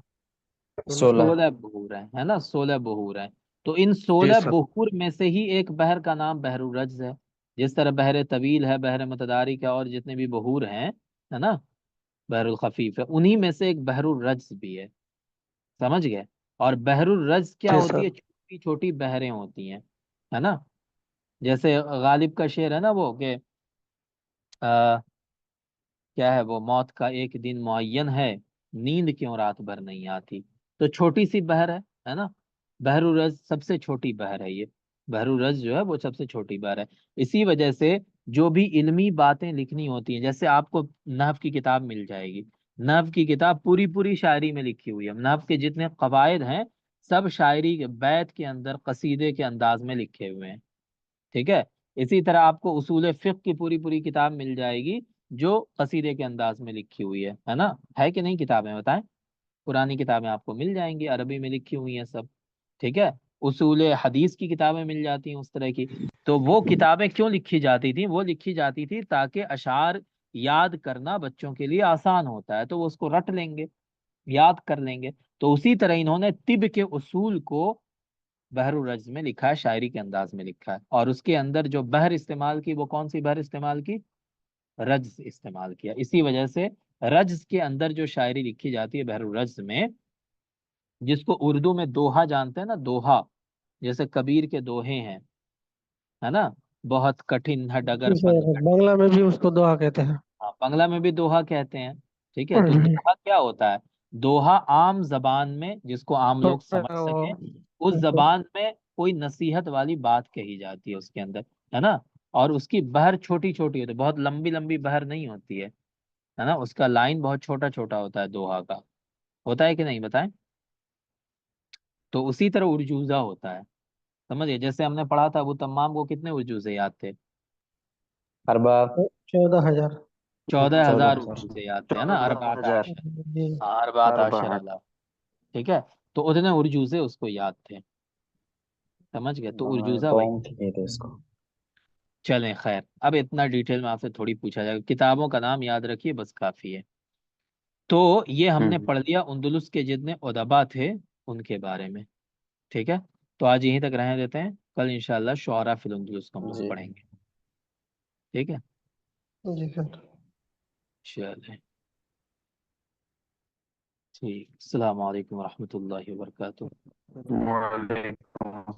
S1: 16 بہور ہیں، ہے نا. 16 بہور ہیں. تو ان
S4: جی
S1: 16
S4: سر.
S1: بہور میں سے ہی ایک بحر کا نام بحر الرجز ہے. جس طرح بحر طویل ہے، بحر متدارک ہے، اور جتنے بھی بہور ہیں، ہے نا، بحر الخفیف ہے، انہی میں سے ایک بحر الرجز بھی ہے. سمجھ گئے؟ اور بحر الرجز کیا
S4: جی
S1: ہوتی
S4: سر.
S1: ہے؟ چھوٹی چھوٹی بحریں ہوتی ہیں، ہے نا. جیسے غالب کا شعر ہے نا وہ کہ کیا ہے وہ، موت کا ایک دن معین ہے، نیند کیوں رات بھر نہیں آتی. تو چھوٹی سی بحر ہے نا. بحر الرجز سب سے چھوٹی بحر ہے یہ. بحر الرجز جو ہے وہ سب سے چھوٹی بحر ہے. اسی وجہ سے جو بھی علمی باتیں لکھنی ہوتی ہیں، جیسے آپ کو نحو کی کتاب مل جائے گی، نحو کی کتاب پوری پوری شاعری میں لکھی ہوئی ہے. نحو کے جتنے قواعد ہیں سب شاعری کے بیت کے اندر، قصیدے کے انداز میں لکھے ہوئے ہیں. ٹھیک ہے. اسی طرح آپ کو اصول فقہ کی پوری پوری کتاب مل جائے گی جو قصیدے کے انداز میں لکھی ہوئی ہے نا. ہے کہ نہیں کتابیں؟ بتائیں. پرانی کتابیں آپ کو مل جائیں گی، عربی میں لکھی ہوئی ہیں سب. ٹھیک ہے. اصول حدیث کی کتابیں مل جاتی ہیں اس طرح کی. تو وہ کتابیں کیوں لکھی جاتی تھیں؟ وہ لکھی جاتی تھی تاکہ اشعار یاد کرنا بچوں کے لیے آسان ہوتا ہے، تو وہ اس کو رٹ لیں گے، یاد کر لیں گے. تو اسی طرح انہوں نے طب کے اصول کو بحر الرجز میں لکھا ہے، شاعری کے انداز میں لکھا ہے. اور اس کے اندر جو بحر استعمال کی وہ کون سی بحر استعمال کی؟ رجز استعمال کیا. اسی وجہ سے رجز کے اندر جو شاعری لکھی جاتی ہے بحر الرجز میں، جس کو اردو میں دوہا جانتے ہیں نا، دوہا، جیسے کبیر کے دوہے ہیں، ہے نا، بہت کٹھن ہے ڈگر
S2: جی
S1: پن.
S2: سر، بنگلہ میں بھی اس کو دعا کہتے ہیں.
S1: ہاں، بنگلہ میں بھی دوہا کہتے ہیں. ٹھیک ہے. تو دوہا کیا ہوتا ہے؟ دوہا عام زبان میں، جس کو عام لوگ سمجھ سکیں، اس زبان میں کوئی نصیحت والی بات کہی جاتی ہے اس کے اندر، ہے نا. اور اس کی بحر چھوٹی چھوٹی ہوتی ہے، بہت لمبی لمبی بحر نہیں ہوتی ہے نا. اس کا لائن بہت چھوٹا چھوٹا ہوتا ہے دوہا کا. ہوتا ہے کہ نہیں بتائیں. تو اسی طرح ارجوزہ ہوتا ہے. سمجھے؟ جیسے ہم نے پڑھا تھا ابو تمام کو کتنے ارجوزے یاد تھے؟
S2: 14,000.
S1: 14,000 ارجوزے یاد تھے، ہے نا.
S3: 14,000.
S1: 14
S2: جی.
S1: 14
S3: 14.
S1: اللہ. ٹھیک ہے. تو اتنے ارجوزے اس کو یاد تھے. سمجھ گئے؟ تو ارجوزہ وہی. چلیں خیر، اب اتنا ڈیٹیل میں آپ سے تھوڑی پوچھا جائے گا، کتابوں کا نام یاد رکھیے بس کافی ہے. تو یہ ہم نے پڑھ لیا اندلس کے جتنے ادبا تھے ان کے بارے میں. ٹھیک ہے. تو آج یہیں تک رہنے دیتے ہیں، کل انشاءاللہ شعراء فی الاندلس کو ہم لوگ پڑھیں گے. ٹھیک ہے.
S2: جی سر.
S1: چلیں ٹھیک. السلام علیکم ورحمۃ اللہ وبرکاتہ.
S3: وعلیکم